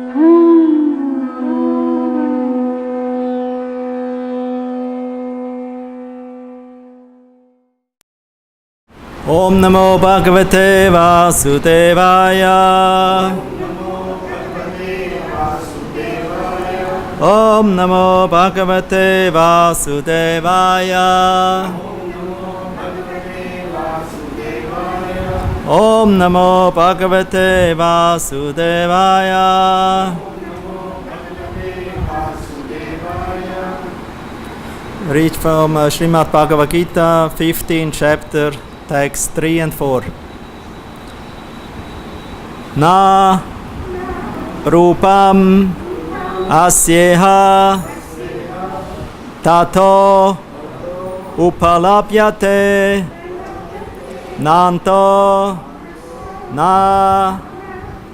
Om Namo Bhagavate Vasudevaya. Om Namo Bhagavate Vasudevaya. Om Namo Bhagavate Vasudevaya. Read from Srimad Bhagavad-Gita, 15th chapter, text 3 and 4. Na rupam asyeha tato upalapyate nanto na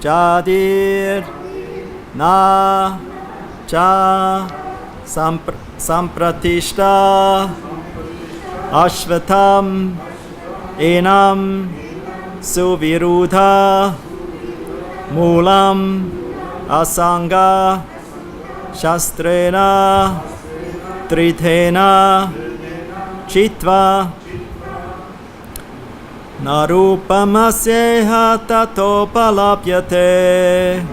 chadir na cha sampratishta ashvatam enam suvirudha mulam asanga shastrena trithena chitva narupamasyeha tatopalapyate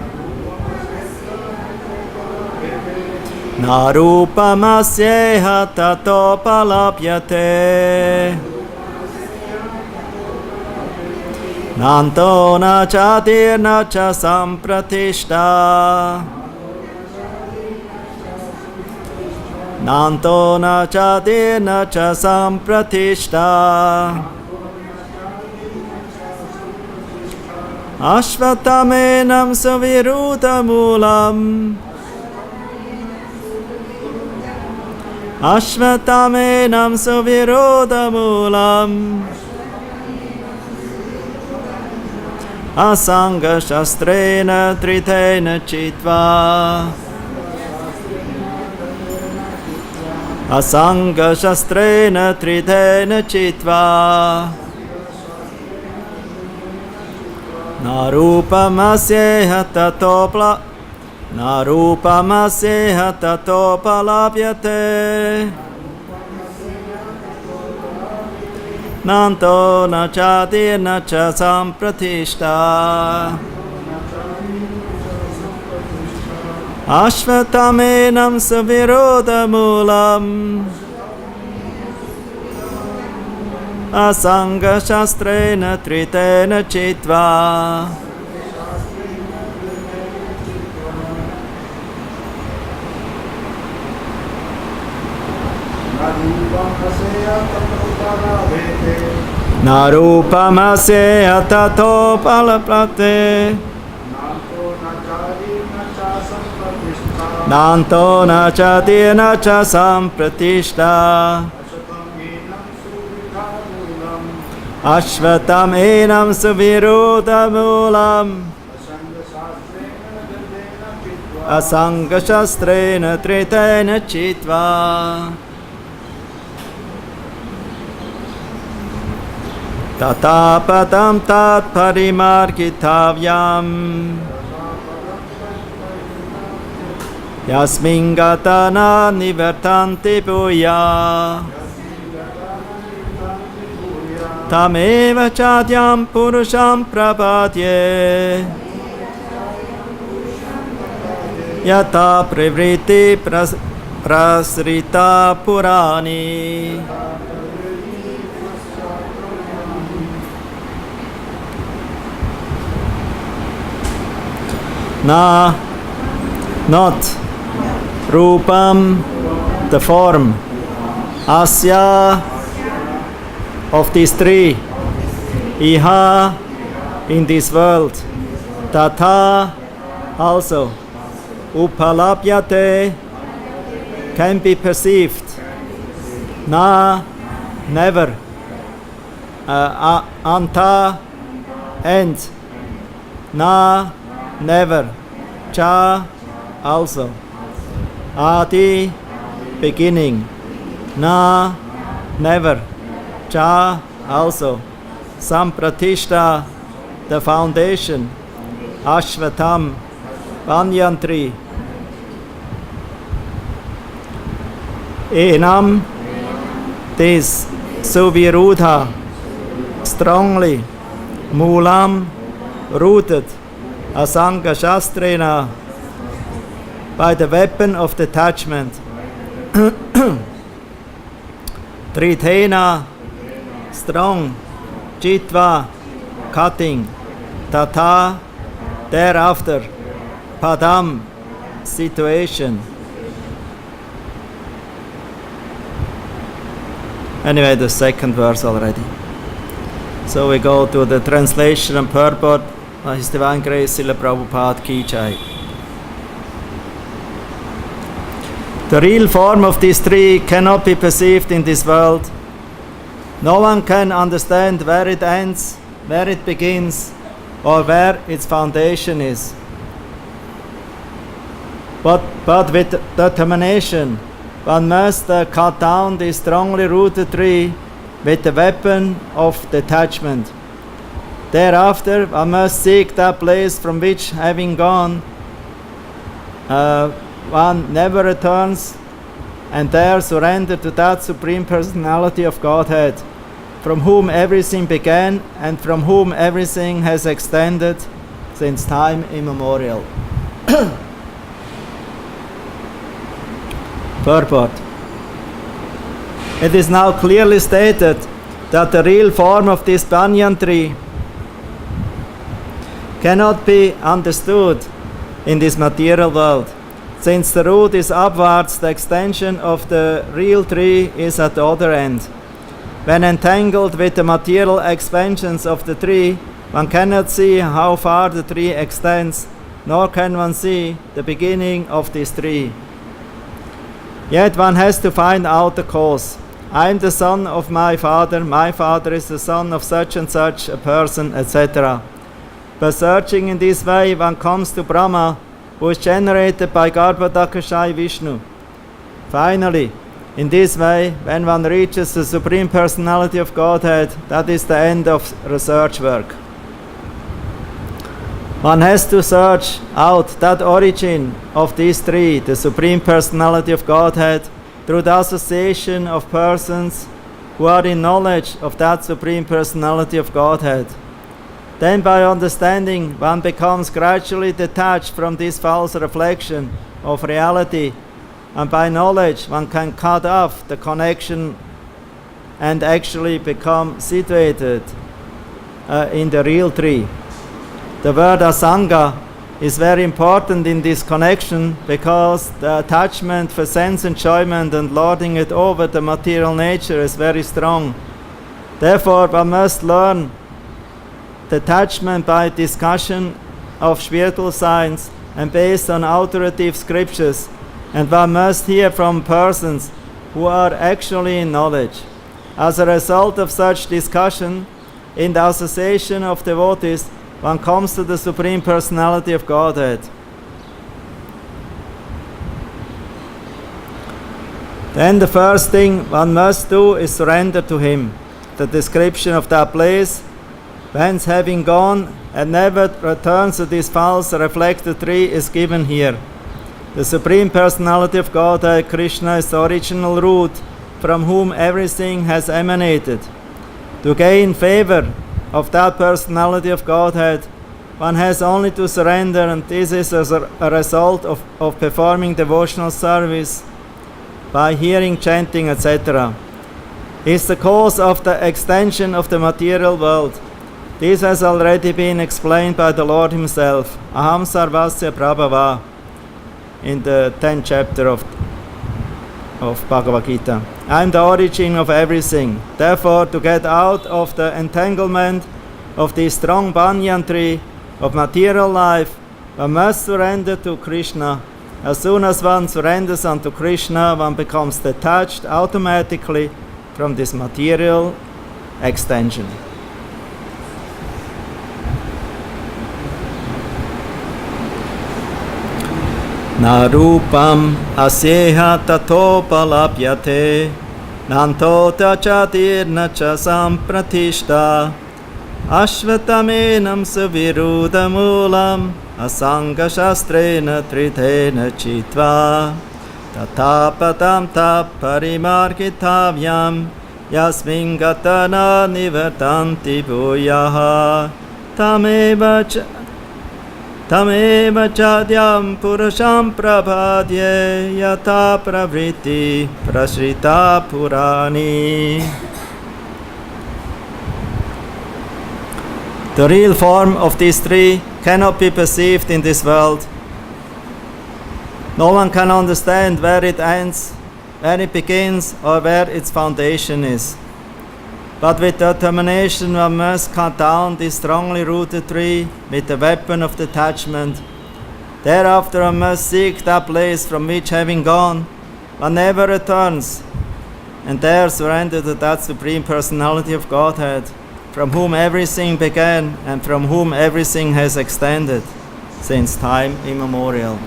narupamasyeha tatopalapyate nanto na chatir na cha sampratishta nanto na chatir na cha sampratishta ashvatamenam savirudhamulam ashvatamenam savirudhamulam asanga shastrena trithena chitva asanga shastrena trithena chitva narupamasyeha tatopalapyate nanto na chatir na cha sampratishta ashvatamenam savirodhamulam asanga shastrena trithena chitva narupamasyeha tatopalapyate nanto na chatir na cha sampratishta ashvatam enam suvirudhamulam asanga shastrena trithena chitva tatapatam tat parimargitavyam yasmin gatana nivartanti bhuya tameva chadyam purusham prapadye yata privritti prasrita purani na, not, rupam, the form, asya, of these three, iha, in this world, tatha, also, upalapyate, can be perceived, na, never, anta, end, na, never, cha, also, adi, beginning, na, never, cha, also, sampratishta, the foundation, ashvatam, banyan tree. Enam, this suvirudha, strongly, moolam, rooted, asanga shastrena, by the weapon of detachment. Tritena, strong, jitva, cutting, tata, thereafter, padam, situation. Anyway, the second verse already. So we go to the translation and purport. His Divine Grace Srila Prabhupada Ki Jai. The real form of this tree cannot be perceived in this world. No one can understand where it ends, where it begins, or where its foundation is. But with determination, one must cut down this strongly rooted tree with the weapon of detachment. Thereafter, one must seek that place from which, having gone, one never returns, and there surrender to that Supreme Personality of Godhead, from whom everything began and from whom everything has extended since time immemorial. Purport. It is now clearly stated that the real form of this banyan tree cannot be understood in this material world. Since the root is upwards, the extension of the real tree is at the other end. When entangled with the material expansions of the tree, one cannot see how far the tree extends, nor can one see the beginning of this tree. Yet one has to find out the cause. I am the son of my father is the son of such and such a person, etc. By searching in this way, one comes to Brahma, who is generated by Garbhodakashai Vishnu. Finally, in this way, when one reaches the Supreme Personality of Godhead, that is the end of research work. One has to search out that origin of these three, the Supreme Personality of Godhead, through the association of persons who are in knowledge of that Supreme Personality of Godhead. Then by understanding, one becomes gradually detached from this false reflection of reality, and by knowledge one can cut off the connection and actually become situated in the real tree. The word asanga is very important in this connection because the attachment for sense enjoyment and lording it over the material nature is very strong. Therefore, one must learn detachment by discussion of spiritual science and based on authoritative scriptures, and one must hear from persons who are actually in knowledge. As a result of such discussion, in the association of devotees, one comes to the Supreme Personality of Godhead. Then the first thing one must do is surrender to Him. The description of that place, whence having gone and never returns to this false reflected tree, is given here. The Supreme Personality of Godhead, Krishna, is the original root from whom everything has emanated. To gain favor of that Personality of Godhead, one has only to surrender, and this is as a result of performing devotional service by hearing, chanting, etc. Is the cause of the extension of the material world. This has already been explained by the Lord Himself, Aham Sarvasya Prabhava, in the 10th chapter of Bhagavad-Gita. I am the origin of everything. Therefore, to get out of the entanglement of this strong banyan tree of material life, one must surrender to Krishna. As soon as one surrenders unto Krishna, one becomes detached automatically from this material extension. Na rupam asyeha tatopalapyate nanto tachatirna cha sampratishta Ashvatamenam savirudamulam asanga shastrena tritena chitva tatapatam taparimargitavyam yasmin gatana nivartanti bhuyaha tameva chadyam purusham prabhadye yata pravriti prashrita purani. The real form of these three cannot be perceived in this world. No one can understand where it ends, where it begins, or where its foundation is. But with determination one must cut down this strongly rooted tree with the weapon of detachment. Thereafter one must seek that place from which, having gone, one never returns, and there surrender to that Supreme Personality of Godhead, from whom everything began and from whom everything has extended since time immemorial.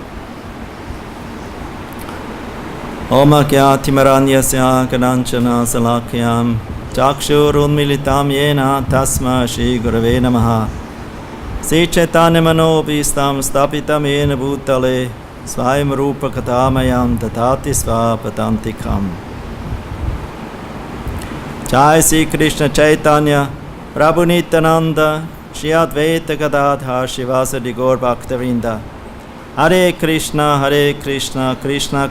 Om Agyatimaranyasya Kadanchana Salakyam Chakshurunmilitam Yena Tasma Shri Gurave Namaha Sri Chaitanya Manobhistam Stapitam Yena Bhutale Svayam Rupa Katamayam Tatati Svapatantikam. Jai Sri Krishna Chaitanya Prabhu Nityananda, Shri Advaita Gadadhar, Shivasadi Gaur Bhakta-vrinda. Hare Krishna, Krishna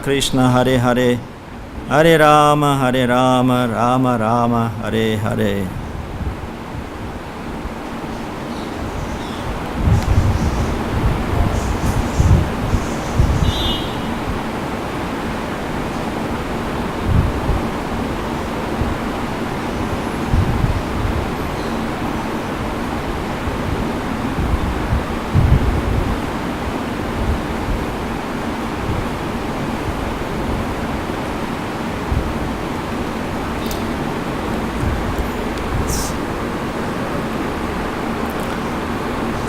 Krishna, Hare Hare, Hare Rama, Rama Rama, Hare Hare.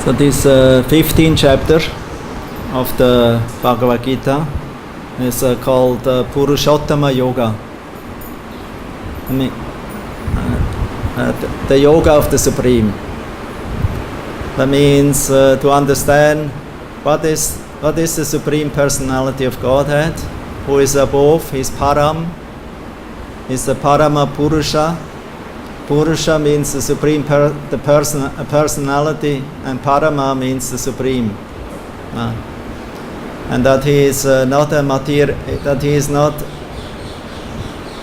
So this 15th chapter of the Bhagavad-Gita is called Purushottama Yoga. I mean, the Yoga of the Supreme. That means to understand what is the Supreme Personality of Godhead, who is above, is Param, is the Parama Purusha. Purusha means the supreme, personality, and Parama means the supreme, and that he is not a that he is not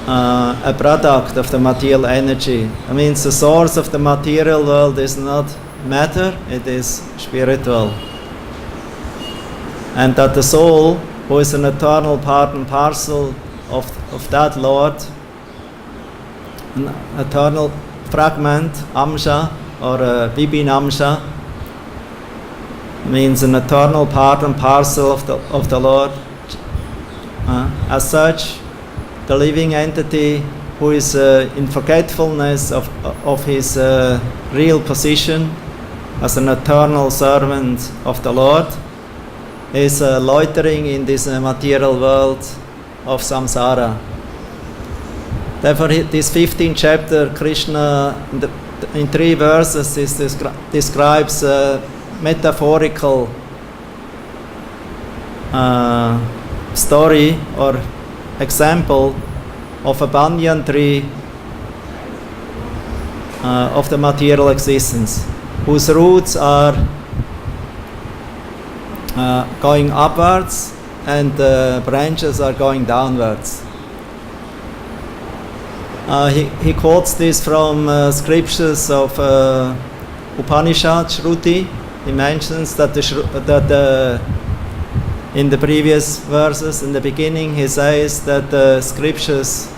a product of the material energy. That means the source of the material world is not matter; it is spiritual, and that the soul, who is an eternal part and parcel of that Lord, an eternal fragment, Amsha, or Vibhinamsha, means an eternal part and parcel of the Lord. As such, the living entity who is in forgetfulness of his real position as an eternal servant of the Lord is loitering in this material world of samsara. Therefore, this 15th chapter, Krishna, in 3 verses, describes a metaphorical story or example of a banyan tree of the material existence, whose roots are going upwards and the branches are going downwards. He quotes this from scriptures of Upanishad, Shruti. He mentions that in the previous verses, in the beginning, he says that the scriptures,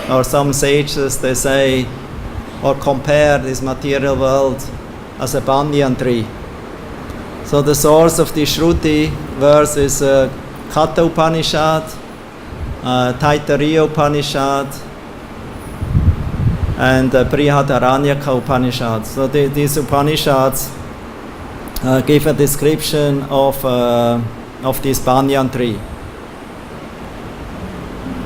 or some sages, they say or compare this material world as a banyan tree. So the source of the Shruti verse is Katha Upanishad, Taittiriya Upanishad, and Brihadaranyaka Upanishad. So these Upanishads give a description of this banyan tree.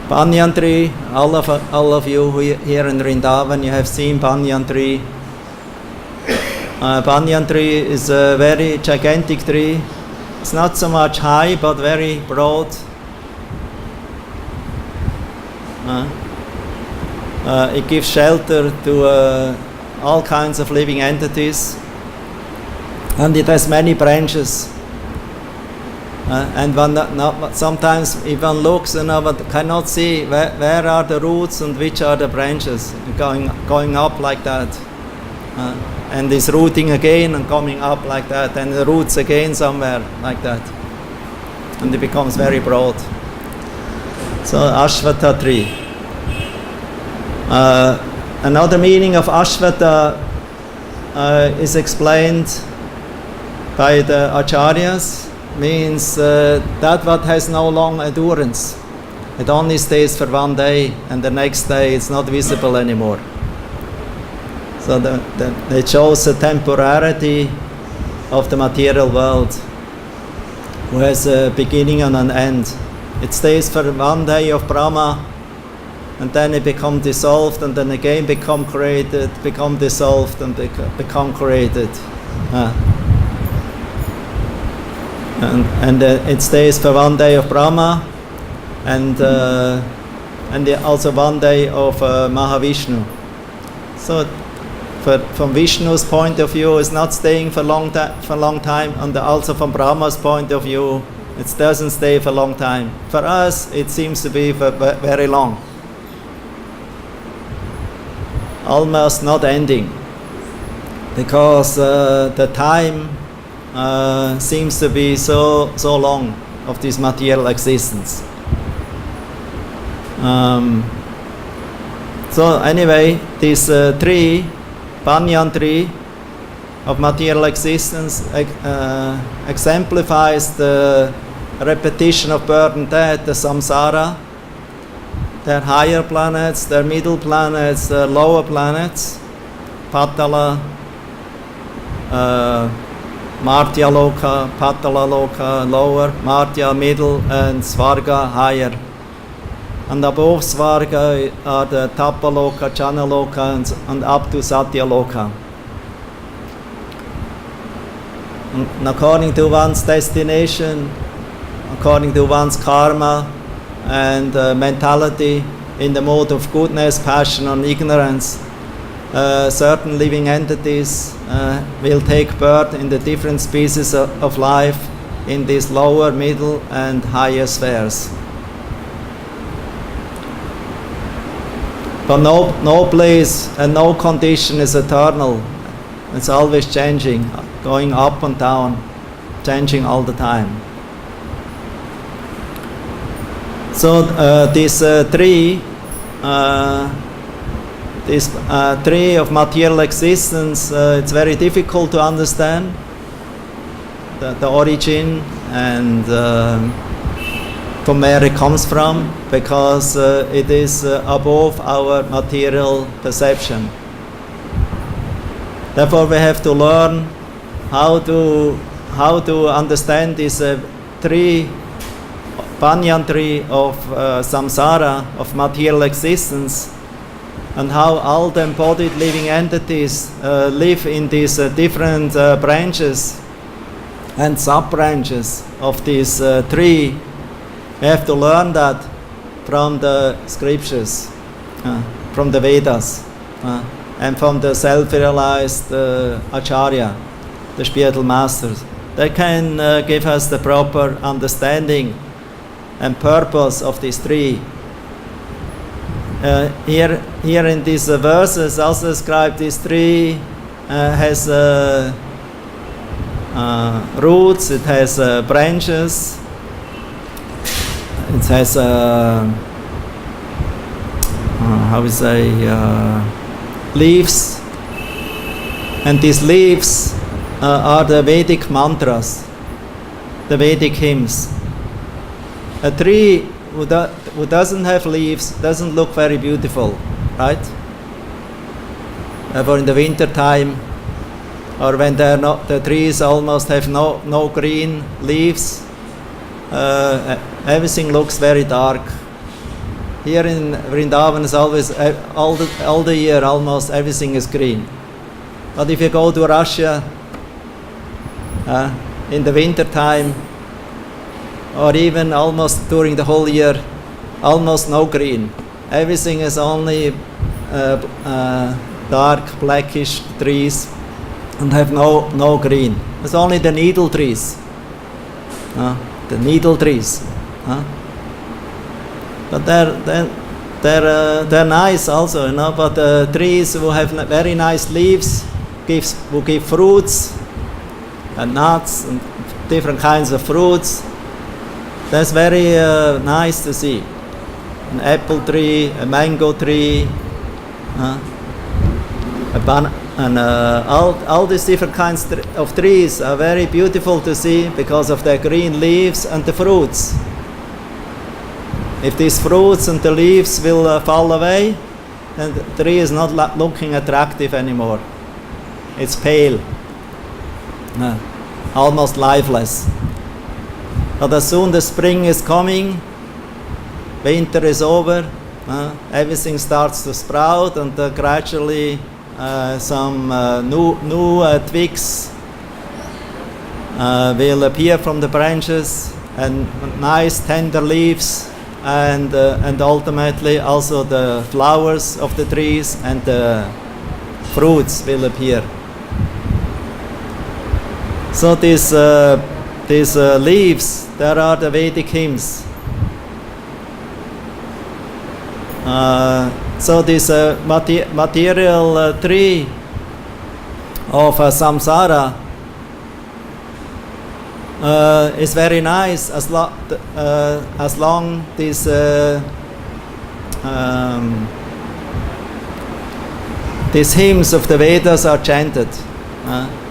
Banyan tree, all of you here in Vrindavan, you have seen banyan tree. Banyan tree is a very gigantic tree. It's not so much high, but very broad. It gives shelter to all kinds of living entities, and it has many branches. And sometimes if one looks, one cannot see where are the roots and which are the branches, going up like that. And is rooting again and coming up like that, and the roots again somewhere like that. And it becomes very broad. So Ashwatha tree. Another meaning of Ashwatha is explained by the Acharyas, means that what has no long endurance. It only stays for one day, and the next day it's not visible anymore. So it shows the temporarity of the material world, who has a beginning and an end. It stays for one day of Brahma, and then it becomes dissolved, and then again become created, become dissolved, and become created. And it stays for one day of Brahma, and also one day of Mahavishnu. So from Vishnu's point of view, it's not staying for a long time, and also from Brahma's point of view, it doesn't stay for a long time. For us, it seems to be for very long, almost not ending, because the time seems to be so long of this material existence. So anyway, this tree, banyan tree of material existence, exemplifies the repetition of birth and death, the samsara. There are higher planets, there are middle planets, there are lower planets, Patala, Martya Loka, Patala Loka, lower, Martya middle, and Svarga higher. And above Svarga are the Tapa Loka, Jana Loka, and up to Satya Loka. And according to one's destination, according to one's karma and mentality, in the mode of goodness, passion, and ignorance, certain living entities will take birth in the different species of life in these lower, middle, and higher spheres. But no place and no condition is eternal. It's always changing, going up and down, changing all the time. So this tree of material existence, it's very difficult to understand the origin and from where it comes from, because it is above our material perception. Therefore, we have to learn how to understand this banyan tree of samsara, of material existence, and how all the embodied living entities live in these different branches and sub-branches of this tree. We have to learn that from the scriptures, from the Vedas, and from the self-realized Acharya, the spiritual masters. They can give us the proper understanding and purpose of this tree. Here in these verses also described this tree has roots, it has branches, it has leaves, and these leaves are the Vedic mantras, the Vedic hymns. A tree who doesn't have leaves doesn't look very beautiful, right? For in the winter time, or when the trees almost have no green leaves, everything looks very dark. Here in Vrindavan is always all the year almost everything is green. But if you go to Russia in the winter time, or even almost during the whole year, almost no green. Everything is only dark blackish trees and have no green. It's only the needle trees. The needle trees. But they're nice also, But the trees who have very nice leaves, who give fruits and nuts and different kinds of fruits. That's very nice to see. An apple tree, a mango tree, and all these different kinds of trees are very beautiful to see because of their green leaves and the fruits. If these fruits and the leaves will fall away, then the tree is not looking attractive anymore. It's pale, almost lifeless. But as soon as spring is coming, winter is over, everything starts to sprout, and gradually some new twigs will appear from the branches, and nice tender leaves, and ultimately also the flowers of the trees and the fruits will appear. So these leaves, there are the Vedic hymns. So this material tree of samsara is very nice as long these hymns of the Vedas are chanted.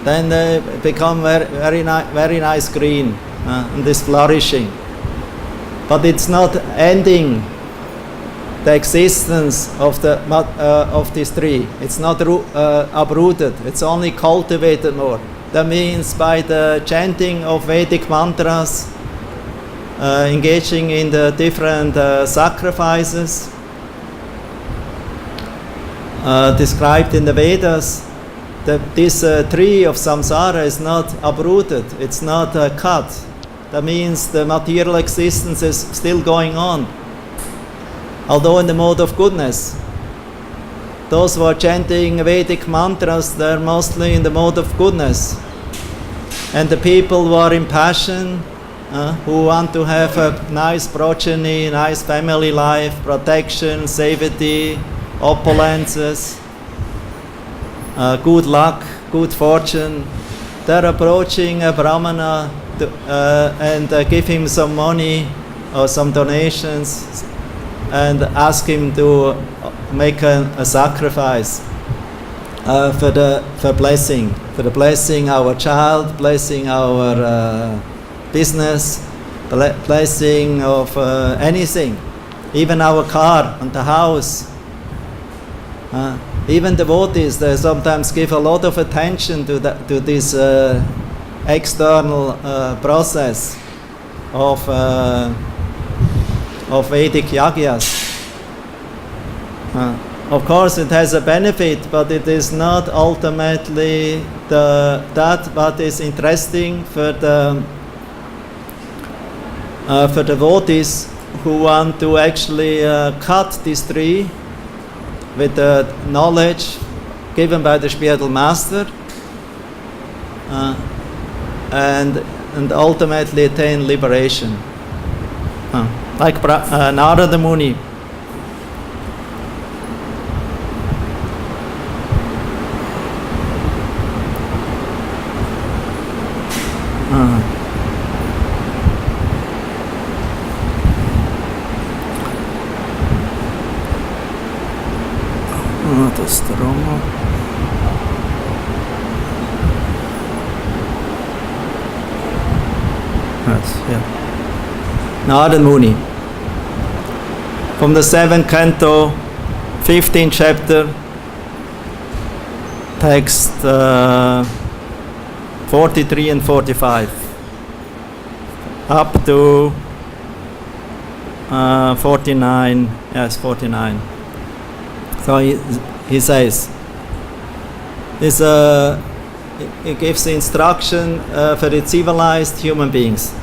Then they become very nice green and is flourishing. But it's not ending the existence of this tree. It's not uprooted. It's only cultivated more. That means by the chanting of Vedic mantras, engaging in the different sacrifices described in the Vedas, this tree of samsara is not uprooted. It's not cut. That means the material existence is still going on, although in the mode of goodness. Those who are chanting Vedic mantras, they're mostly in the mode of goodness. And the people who are in passion, who want to have a nice progeny, nice family life, protection, safety, opulences, good luck, good fortune, they're approaching a brahmana and give him some money or some donations and ask him to make a sacrifice for the blessing our child, blessing our business, blessing of anything, even our car and the house. Even devotees, they sometimes give a lot of attention to this external process of Vedic yagyas. Of course, it has a benefit, but it is not ultimately that what is interesting for devotees who want to actually cut this tree with the knowledge given by the spiritual master, and ultimately attain liberation. Like Narada Muni. Das ist der Romo. Yes, yeah. Narada Muni. From the 7th canto, 15th chapter, text 43 and 45, up to 49. Yes, 49. So he says, it gives instruction for the civilized human beings.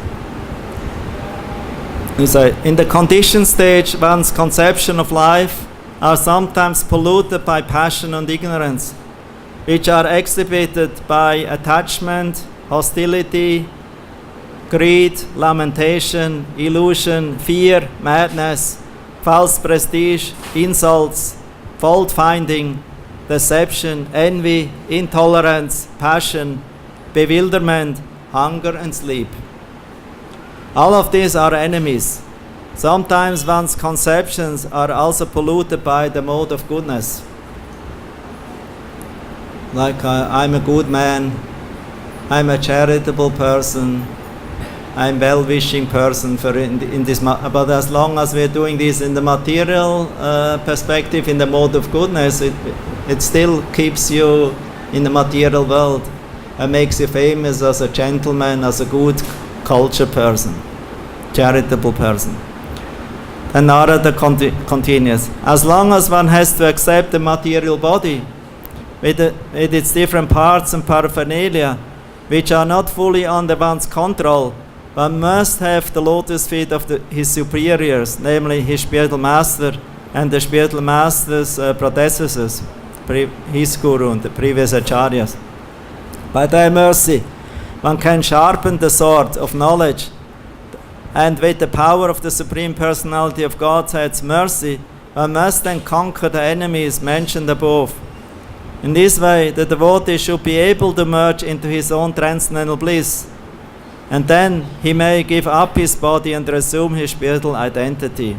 In the conditioned stage, one's conception of life are sometimes polluted by passion and ignorance, which are exhibited by attachment, hostility, greed, lamentation, illusion, fear, madness, false prestige, insults, fault-finding, deception, envy, intolerance, passion, bewilderment, hunger and sleep. All of these are enemies. Sometimes one's conceptions are also polluted by the mode of goodness. Like I'm a good man, I'm a charitable person, I'm a well-wishing person in this. But as long as we're doing this in the material perspective, in the mode of goodness, it still keeps you in the material world and makes you famous as a gentleman, as a good culture person, charitable person. And Narada continues, as long as one has to accept the material body with its different parts and paraphernalia, which are not fully under one's control, one must have the lotus feet of his superiors, namely his spiritual master and the spiritual master's predecessors, his guru and the previous acharyas. By their mercy, one can sharpen the sword of knowledge, and with the power of the Supreme Personality of Godhead's mercy, one must then conquer the enemies mentioned above. In this way, the devotee should be able to merge into his own transcendental bliss, and then he may give up his body and resume his spiritual identity.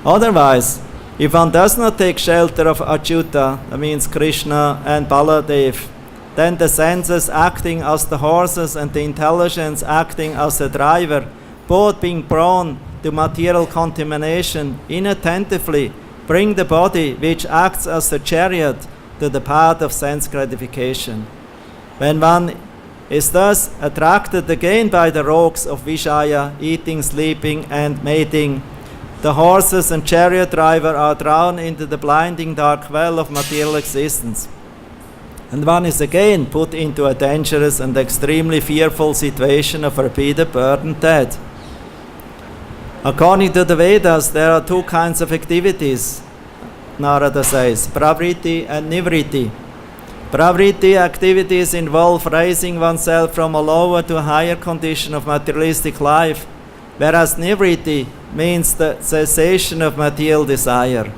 Otherwise, if one does not take shelter of Achyuta, that means Krishna and Baladev, then the senses acting as the horses and the intelligence acting as the driver, both being prone to material contamination, inattentively bring the body, which acts as the chariot, to the path of sense gratification. When one is thus attracted again by the rogues of Vishaya, eating, sleeping, and mating, the horses and chariot driver are drawn into the blinding dark well of material existence. And one is again put into a dangerous and extremely fearful situation of repeated birth and death. According to the Vedas, there are two kinds of activities, Narada says, pravritti and nivritti. Pravritti activities involve raising oneself from a lower to a higher condition of materialistic life, whereas nivritti means the cessation of material desire.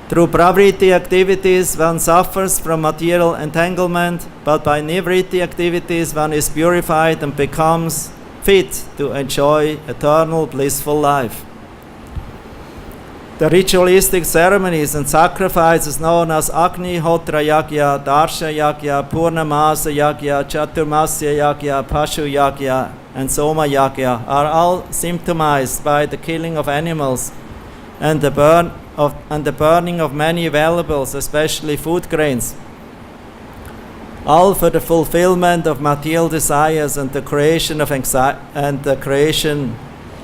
Through pravritti activities, one suffers from material entanglement, but by nivritti activities, one is purified and becomes fit to enjoy eternal blissful life. The ritualistic ceremonies and sacrifices known as Agni Hotra Yagya, Darsha Yagya, Purnamasa Yagya, Chaturmasya Yagya, Pashu Yagya, and Soma Yagya are all symptomized by the killing of animals and the burning of many valuables, especially food grains, all for the fulfillment of material desires and the creation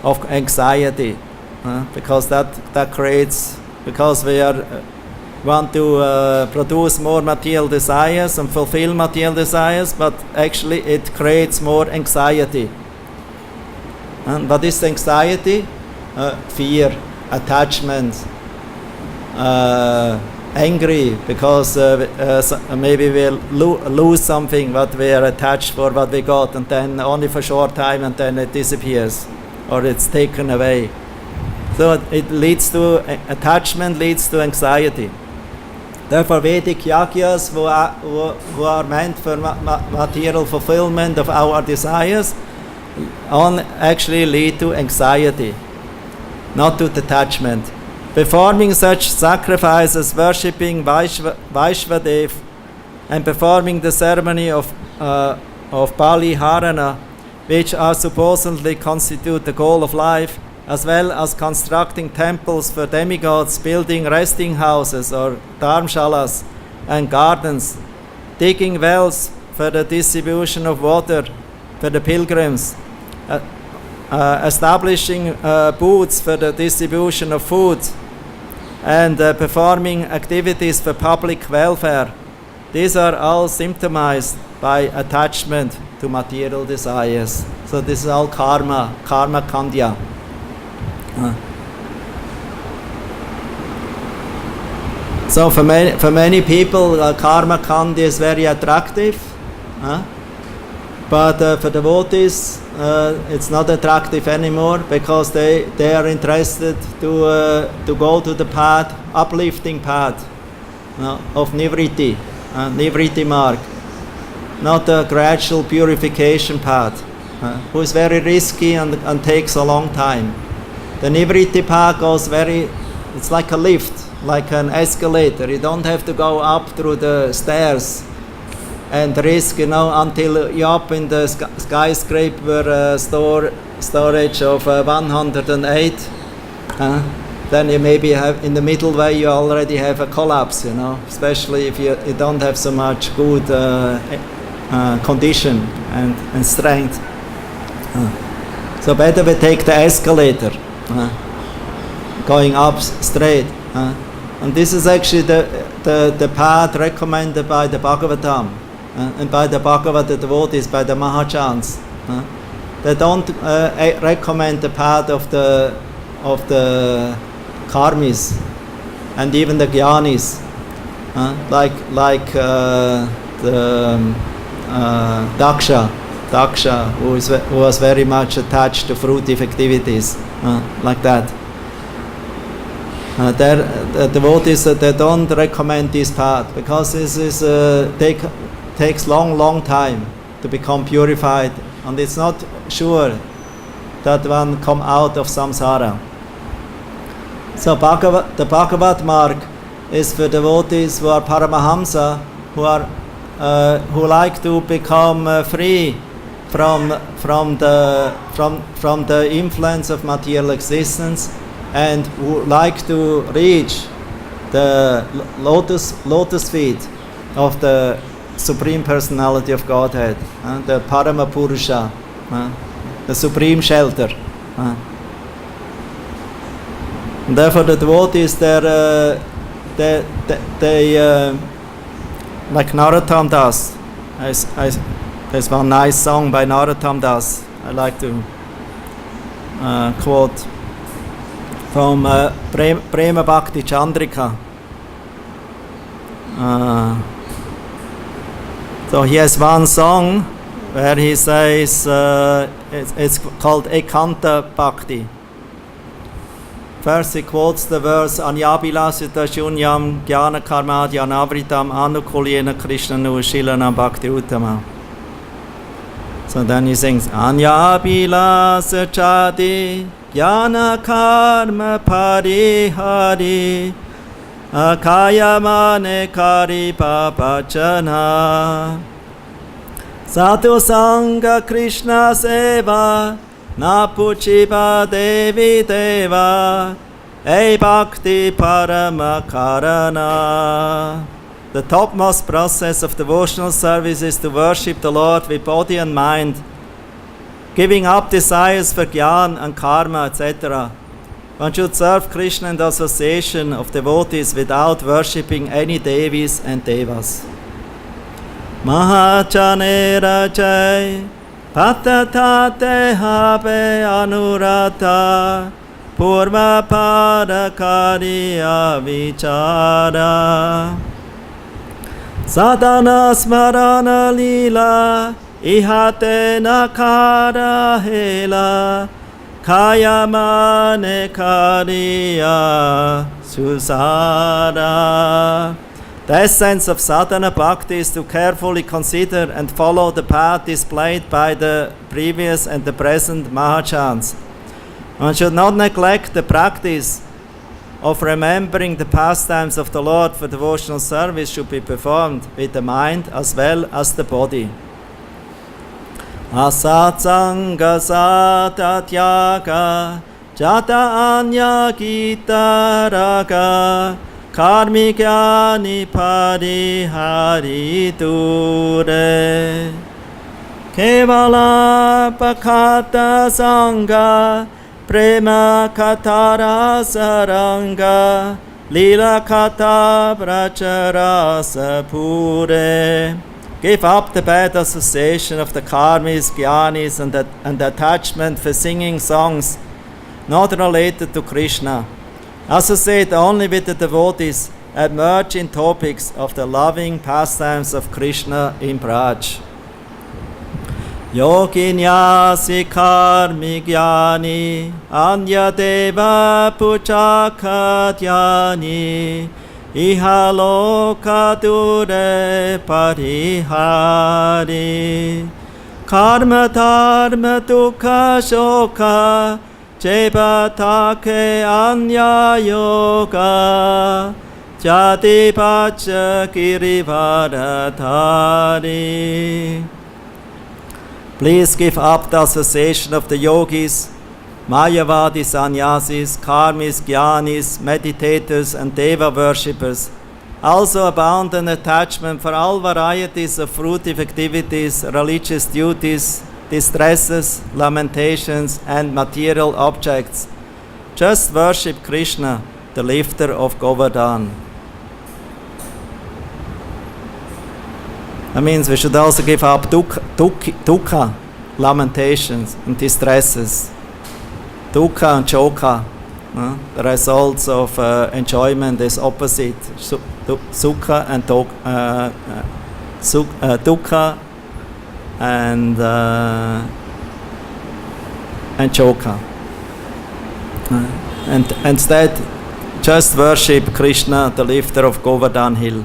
of anxiety, because that creates, because we want to produce more material desires and fulfill material desires, but actually it creates more anxiety. And what is anxiety? Fear, attachment, angry because maybe we'll lose something what we are attached for, what we got, and then only for a short time, and then it disappears or it's taken away. So it leads to attachment, leads to anxiety. Therefore, Vedic yagyas who are meant for material fulfillment of our desires actually lead to anxiety, not to detachment. Performing such sacrifices, worshipping Vaishvadev, and performing the ceremony of Bali Harana, which are supposedly constitute the goal of life, as well as constructing temples for demigods, building resting houses or dharmshalas and gardens, digging wells for the distribution of water for the pilgrims, establishing booths for the distribution of food, and performing activities for public welfare. these are all symptomized by attachment to material desires. So this is all karma kandya. So for many people, karma kandya is very attractive, but for devotees, it's not attractive anymore because they are interested to go to the path, uplifting path of nivritti, nivritti mark, not a gradual purification path, who is very risky and takes a long time. The nivritti path goes it's like a lift, like an escalator. You don't have to go up through the stairs and risk, until you're up in the skyscraper storage of 108. Then you maybe have in the middle way you already have a collapse, especially if you don't have so much good condition and strength. So better we take the escalator, going up straight. And this is actually the path recommended by the Bhagavatam and by the Bhagavad devotees, by the Mahajans. They don't recommend the path of the karmis and even the jnanis, like the Daksha, who was very much attached to fruitive activities, like that. The devotees, they don't recommend this path because this is takes long time to become purified, and it's not sure that one come out of samsara. So the Bhagavad mark is for devotees who are Paramahamsa, who like to become free from the influence of material existence, and who like to reach the lotus feet of the Supreme Personality of Godhead, the Parama Purusha, the Supreme Shelter. And therefore the devotees, they like Narottam Das. There's one nice song by Narottam Das I like to quote from Prema Bhakti Chandrika. So he has one song where he says, it's called Ekanta Bhakti. First he quotes the verse Anyabilasita Shunyam Jnana Karma Dhyanavritam Anukulyena Krishna Nushilana Bhakti Uttama. So then he sings Anyabilasa Chadi Jnana Karma Parihari Akayamane Kari Papachana Sadhu Sangha Krishna Seva Napuchipa Devi Deva E Bhakti Paramakarana. The topmost process of devotional service is to worship the Lord with body and mind, giving up desires for jnana and karma, etc. One should serve Krishna in the association of devotees without worshipping any devis and devas. Mahachanera Jai Patatate Habe Anurata Purva Parakariya Vichara Sadhana Smarana Lila Ihate Nakara Hela Kayamane Kariya Susara. The essence of sadhana bhakti is to carefully consider and follow the path displayed by the previous and the present Mahajans. One should not neglect the practice of remembering the pastimes of the Lord, for devotional service should be performed with the mind as well as the body. Asatsanga satatyaga jata anya gita raga karmikyani parihari dure kevala pakata sangha prema katara saranga Lila Kata Bracharasa Pure. Give up the bad association of the karmis, jnanis, and the attachment for singing songs not related to Krishna. Associate only with the devotees and merge in topics of the loving pastimes of Krishna in Braj. Yoginyasi karmi jnani anya deva puchakadyani ihaloka dure parihari karma dharma dukkha shoka Chebatake anya yoga jati pacha girivaradhari. Please give up the association of the yogis, Mayavadi sannyasis, karmis, jnanis, meditators and deva worshippers. Also abandon attachment for all varieties of fruitive activities, religious duties, distresses, lamentations, and material objects. Just worship Krishna, the lifter of Govardhan. That means we should also give up dukkha, lamentations, and distresses. Dukkha and choka, the results of enjoyment is opposite. Sukha and dukkha and choka. And instead, just worship Krishna, the lifter of Govardhan hill.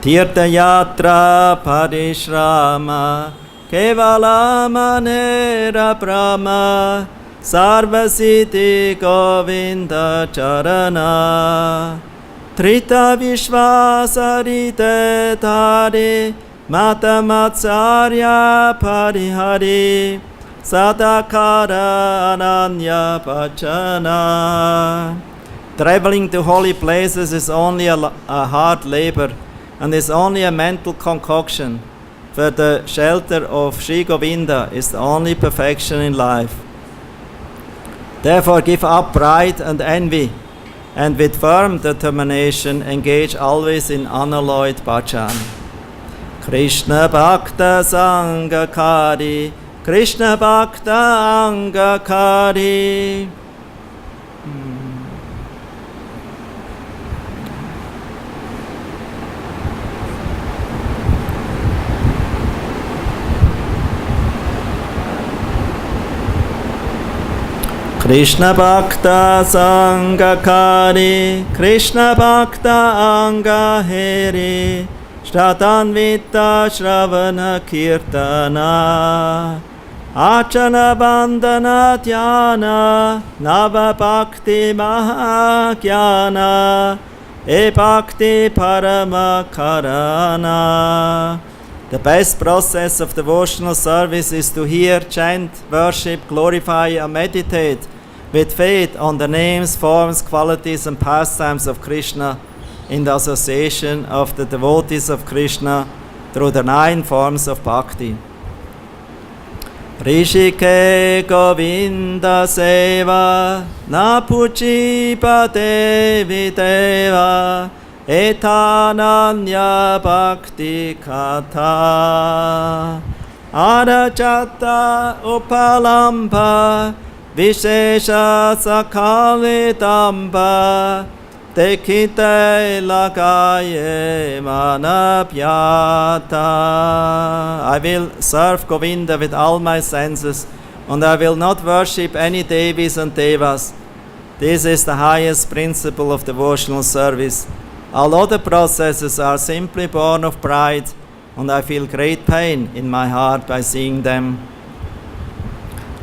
Tirtha yatra parishrama kevala manera brahma sarvasiddhi govinda charana trita vishvasarite dhari matamatsarya parihari sadakara ananya bhajana. Traveling to holy places is only a hard labor and is only a mental concoction, for the shelter of Sri Govinda is the only perfection in life. Therefore give up pride and envy, and with firm determination engage always in unalloyed bhajan. Krishna Bhakta Sangakari, Krishna Bhakta Angakari. Krishna Bhakta Sangakari, Krishna Bhakta Angaheri, Shratanvita Shravana Kirtana, Achana Bandhana Dhyana, Nava Bhakti Mahagyana, E Bhakti Parama Karana. The best process of devotional service is to hear, chant, worship, glorify and meditate with faith on the names, forms, qualities and pastimes of Krishna in the association of the devotees of Krishna through the 9 forms of bhakti. Rishike Govinda Seva Napuchi Pate Videva Etananya Bhakti Katha Arachata Upalamba Vishesha Sakalitamba Tekite Lagaye Manapyata. I will serve Govinda with all my senses, and I will not worship any devis and devas. This is the highest principle of devotional service. All other processes are simply born of pride, and I feel great pain in my heart by seeing them.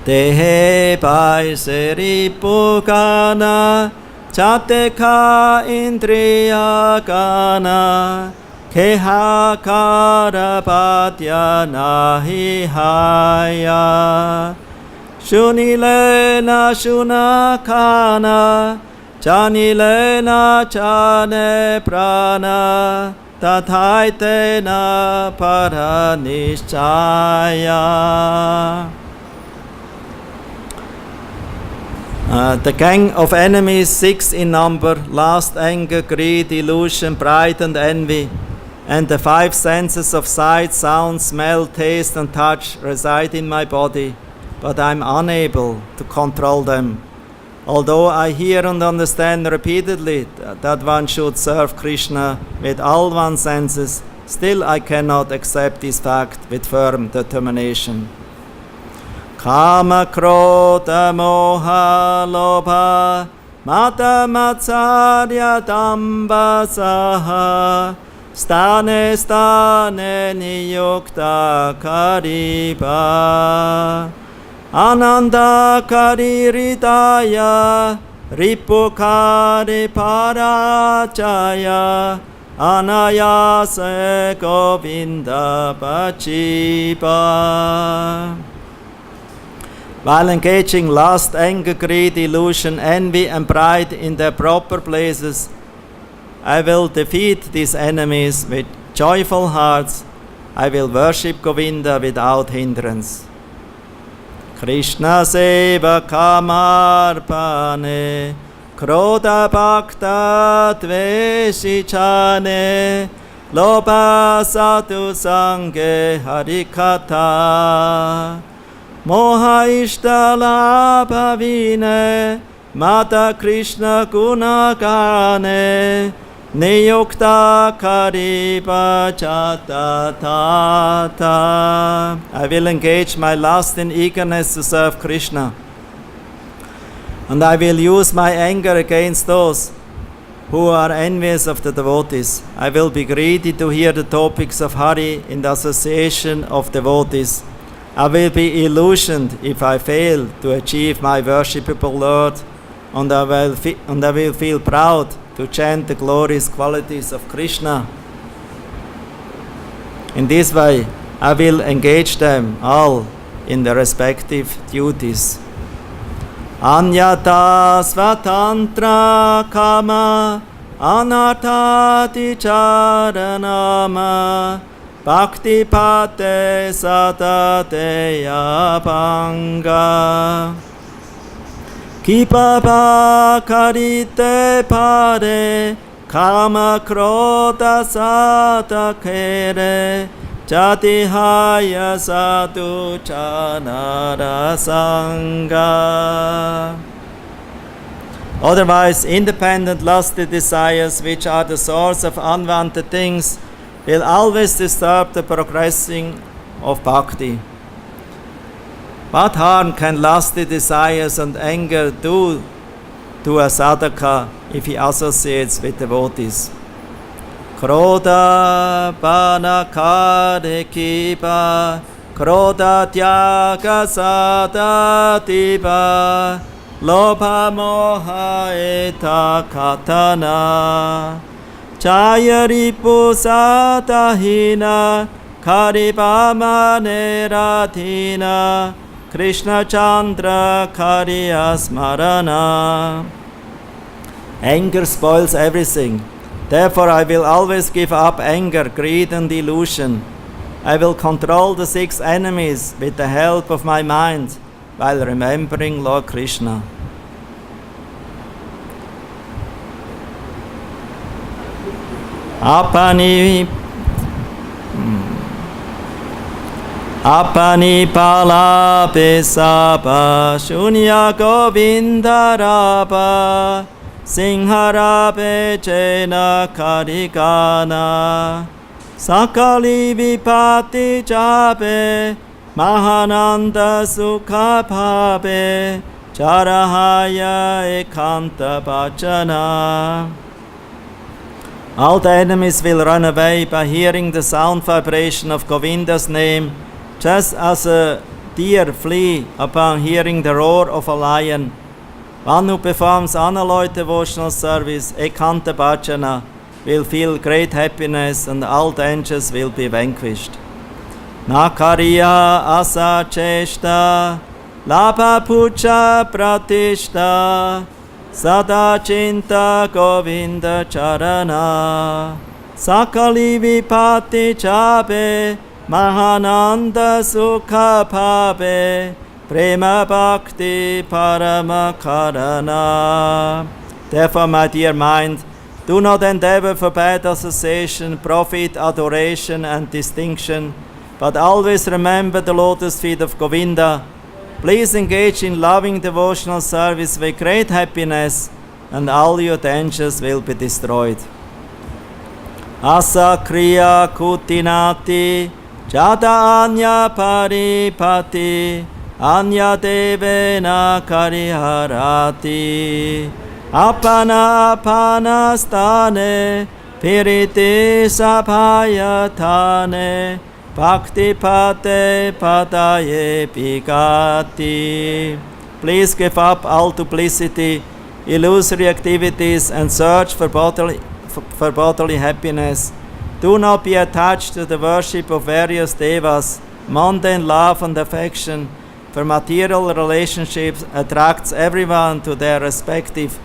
Dehe pai seri pugana chateka indriya gana keha karapatya nahi haya shunilena shunakana Chanilena chane prana tathaitena paranishchaya. The gang of enemies, 6 in number, lust, anger, greed, illusion, pride and envy, and the 5 senses of sight, sound, smell, taste and touch reside in my body, but I am unable to control them. Although I hear and understand repeatedly that one should serve Krishna with all one's senses, still I cannot accept this fact with firm determination. Kama, krodha, moha, lobha, mata, matsarya, damba, saha, stane, stane, niyukta, kariba, ananda, kariridaya, ripukari, parachaya, anayase, govinda, bachiba. While engaging lust, anger, greed, illusion, envy and pride in their proper places, I will defeat these enemies with joyful hearts. I will worship Govinda without hindrance. Krishna seva kamarpane, krodha bhakta dveshichane, lobha sadhu sange harikatha. Moha ishtalabha vine, mata Krishna gunagane, niyukta kariba chata tata. I will engage my lust and eagerness to serve Krishna, and I will use my anger against those who are envious of the devotees. I will be greedy to hear the topics of Hari in the association of devotees. I will be illusioned if I fail to achieve my worshipable Lord, and I will feel proud to chant the glorious qualities of Krishna. In this way, I will engage them all in their respective duties. Anyata svatantra kama anarthati charanama bhakti pate satateya bhanga kipapa karite pare kama krodha satakere jatihaya sadhu chanara sangha. Otherwise, independent lusty desires, which are the source of unwanted things, will always disturb the progressing of bhakti. What harm can lusty desires and anger do to a sadhaka if he associates with devotees? Krodha panakare kipa, krodha tyaga sadatipa, lobha moha eta katana. Chayaripu satahina, karibama nerathina, Krishna Chandra karya smarana. Anger spoils everything. Therefore I will always give up anger, greed and illusion. I will control the 6 enemies with the help of my mind while remembering Lord Krishna. Apani pala pesapa shunya govinda rapa singharape chena karikana sakali vipati chape mahananda sukha bhabe charahaya ekanta bhajana. All the enemies will run away by hearing the sound vibration of Govinda's name, just as a deer flee upon hearing the roar of a lion. One who performs unalloyed devotional service, ekanta bhajana, will feel great happiness and all dangers will be vanquished. Nakariya asa cheshta, labha pucha pratishta, sada chinta govinda charana, sakali vipati chabe, mahananda sukha bhabe, Prema Bhakti Parama Karana. Therefore, my dear mind, do not endeavor for bad association, profit, adoration, and distinction, but always remember the lotus feet of Govinda. Please engage in loving devotional service with great happiness, and all your dangers will be destroyed. Asa kriya kutinati jada anya paripati anya devena kariharati apana apana stane piriti sabhayatane bhakti pate padaye bigati. Please give up all duplicity, illusory activities, and search for bodily happiness. Do not be attached to the worship of various devas. Mundane love and affection for material relationships attracts everyone to their respective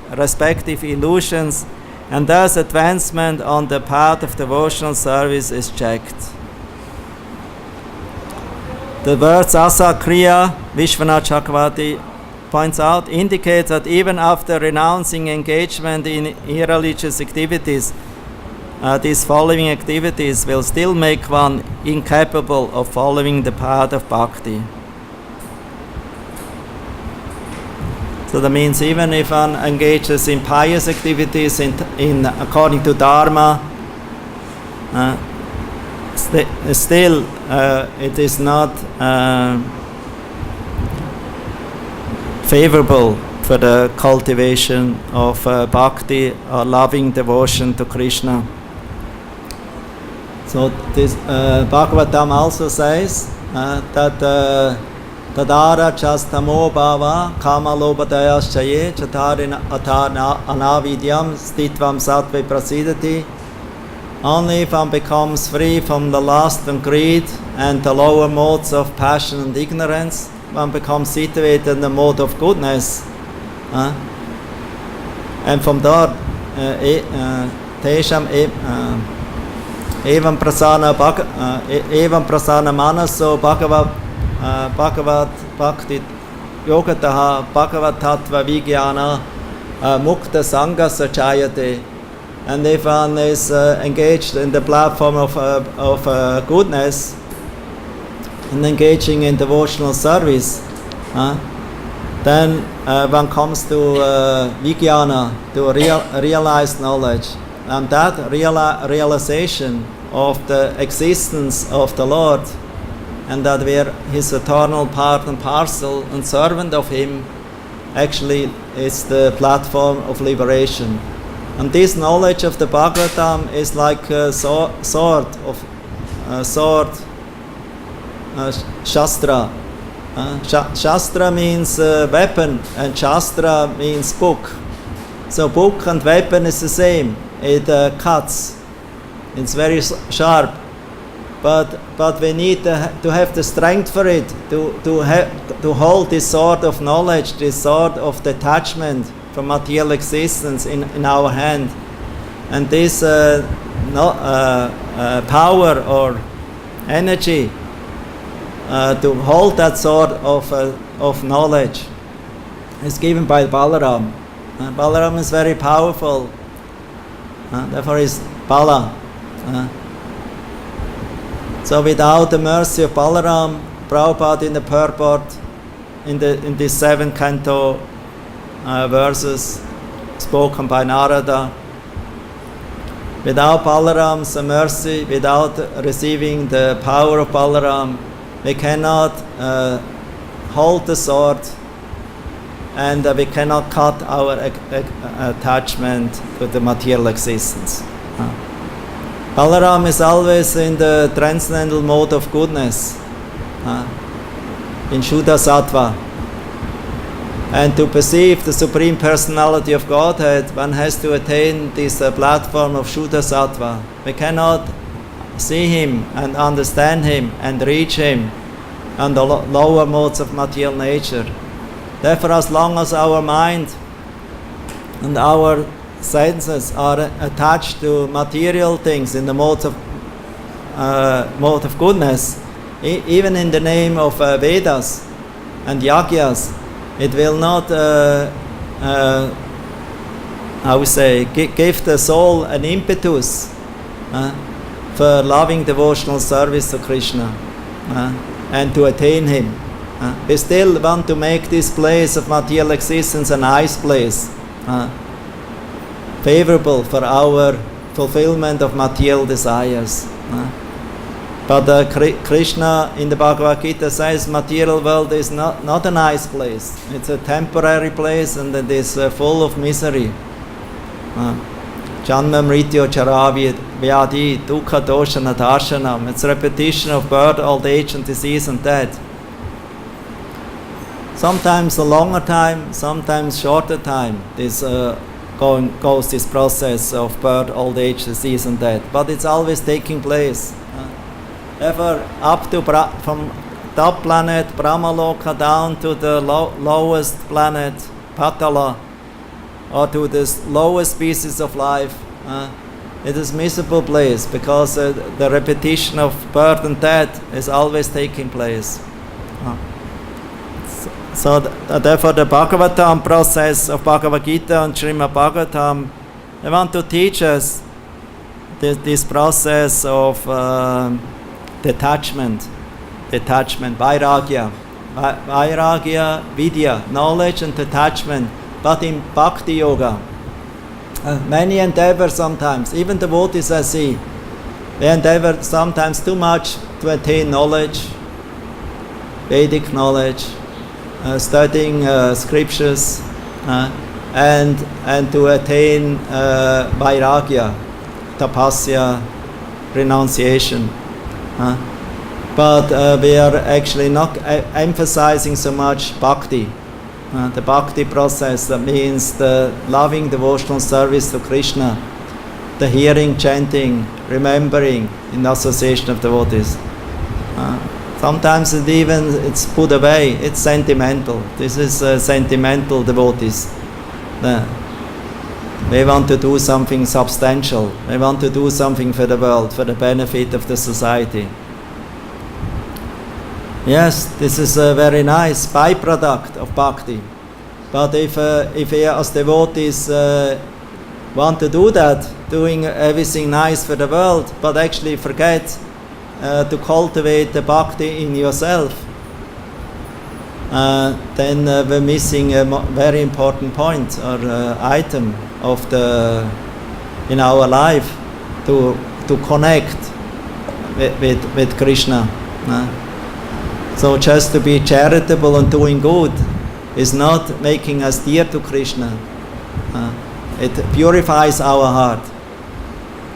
illusions, and thus advancement on the path of devotional service is checked. The words Asa Kriya, Vishwanath Chakravarti points out, indicate that even after renouncing engagement in irreligious activities, these following activities will still make one incapable of following the path of bhakti. So that means even if one engages in pious activities in according to Dharma, still it is not favorable for the cultivation of bhakti or loving devotion to Krishna. So this Bhagavatam also says that Tadara chastamo bhava kama lobhadayas chaye chatarina atana anavidyam stitvam sattve prasidati. Only if one becomes free from the lust and greed and the lower modes of passion and ignorance, one becomes situated in the mode of goodness. And from there, tesham evam prasana manaso bhagavad bhakti yogataha bhagavad tattva vijnana mukta sangha sachayate. And if one is engaged in the platform of goodness and engaging in devotional service, then one comes to vijnana, to realized knowledge. And that realization of the existence of the Lord, and that we are His eternal part and parcel and servant of Him, actually is the platform of liberation. And this knowledge of the Bhagavatam is like a sword, Shastra. Shastra means weapon, and Shastra means book. So book and weapon is the same. It cuts. It's very sharp. But we need to have the strength for it, to hold this sword of knowledge, this sword of detachment from material existence in our hand. And this power or energy to hold that sword of knowledge is given by Balaram. Balaram is very powerful. Therefore is Bala. So without the mercy of Balaram, Prabhupada in the purport, in this 7th canto verses spoken by Narada, without Balaram's mercy, without receiving the power of Balaram, we cannot hold the sword, and we cannot cut our attachment to the material existence. Balaram is always in the transcendental mode of goodness, in Shuddha Sattva. And to perceive the Supreme Personality of Godhead, one has to attain this platform of Shuddha Sattva. We cannot see Him and understand Him and reach Him on the lower modes of material nature. Therefore, as long as our mind and our senses are attached to material things in the mode of goodness, even in the name of Vedas, and yagyas, it will not, give the soul an impetus for loving devotional service to Krishna and to attain Him. We still want to make this place of material existence a nice place, favorable for our fulfillment of material desires. But Krishna in the Bhagavad-Gita says material world is not a nice place. It's a temporary place and it is full of misery. Janma mrityu chara vyadi dukkha dosha nadarsanam. It's repetition of birth, old age and disease and death. Sometimes a longer time, sometimes shorter time. This goes this process of birth, old age, disease and death. But it's always taking place. Ever up to from top planet Brahmaloka down to the lowest planet Patala, or to the lowest species of life, it is a miserable place because the repetition of birth and death is always taking place. So therefore the Bhagavatam process of Bhagavad Gita and Srimad Bhagavatam, they want to teach us this process of detachment, vairagya, vidya, knowledge and detachment, but in bhakti-yoga. Many endeavor sometimes, even devotees I see, they endeavor sometimes too much to attain knowledge, Vedic knowledge, studying scriptures, and to attain vairagya, tapasya, renunciation. But we are actually not emphasizing so much bhakti. The bhakti process, that means the loving devotional service to Krishna, the hearing, chanting, remembering in association of devotees. Sometimes it's put away, it's sentimental. This is sentimental devotees. They want to do something substantial. They want to do something for the world, for the benefit of the society. Yes, this is a very nice byproduct of bhakti. But if we as devotees want to do that, doing everything nice for the world, but actually forget to cultivate the bhakti in yourself, then we're missing a very important point or item of in our life to connect with Krishna. So just to be charitable and doing good is not making us dear to Krishna. It purifies our heart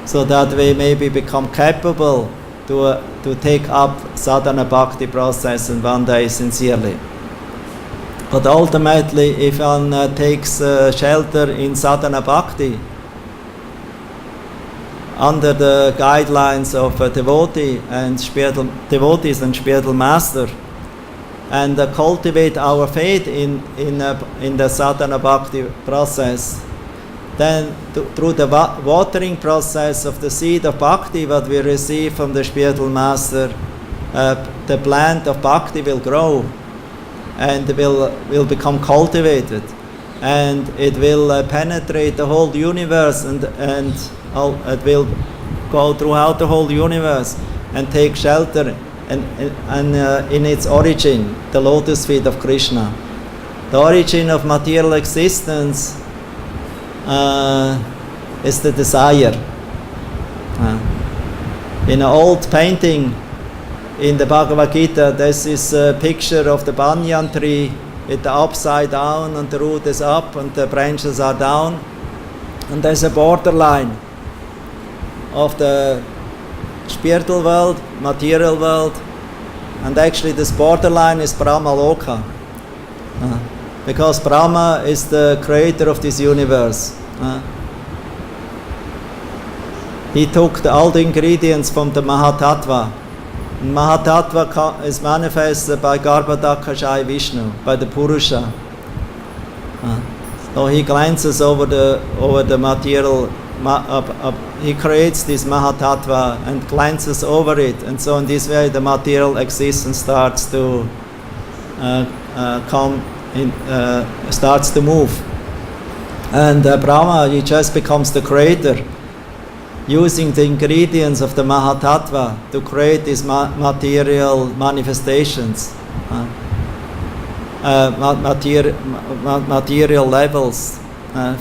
so that we maybe become capable to take up sadhana bhakti process and one day sincerely. But ultimately, if one takes shelter in sadhana bhakti under the guidelines of a devotee and devotees and spiritual master, and cultivate our faith in the sadhana bhakti process, then through the watering process of the seed of bhakti, what we receive from the spiritual master, the plant of bhakti will grow and will become cultivated, and it will penetrate the whole universe, and it will go throughout the whole universe and take shelter and in its origin, the lotus feet of Krishna. The origin of material existence is the desire. In an old painting in the Bhagavad-Gita, there's this picture of the banyan tree with the upside down, and the root is up and the branches are down, and there's a borderline of the spiritual world, material world, and actually this borderline is Brahmaloka, because Brahma is the creator of this universe. He took all the ingredients from the Mahatattva. And Mahatattva is manifested by Garbhodakashaya Vishnu, by the Purusha. So he glances over the material. He creates this Mahatattva and glances over it, and so in this way the material existence starts to starts to move. And Brahma, he just becomes the creator, using the ingredients of the Mahatattva to create these material manifestations, material levels,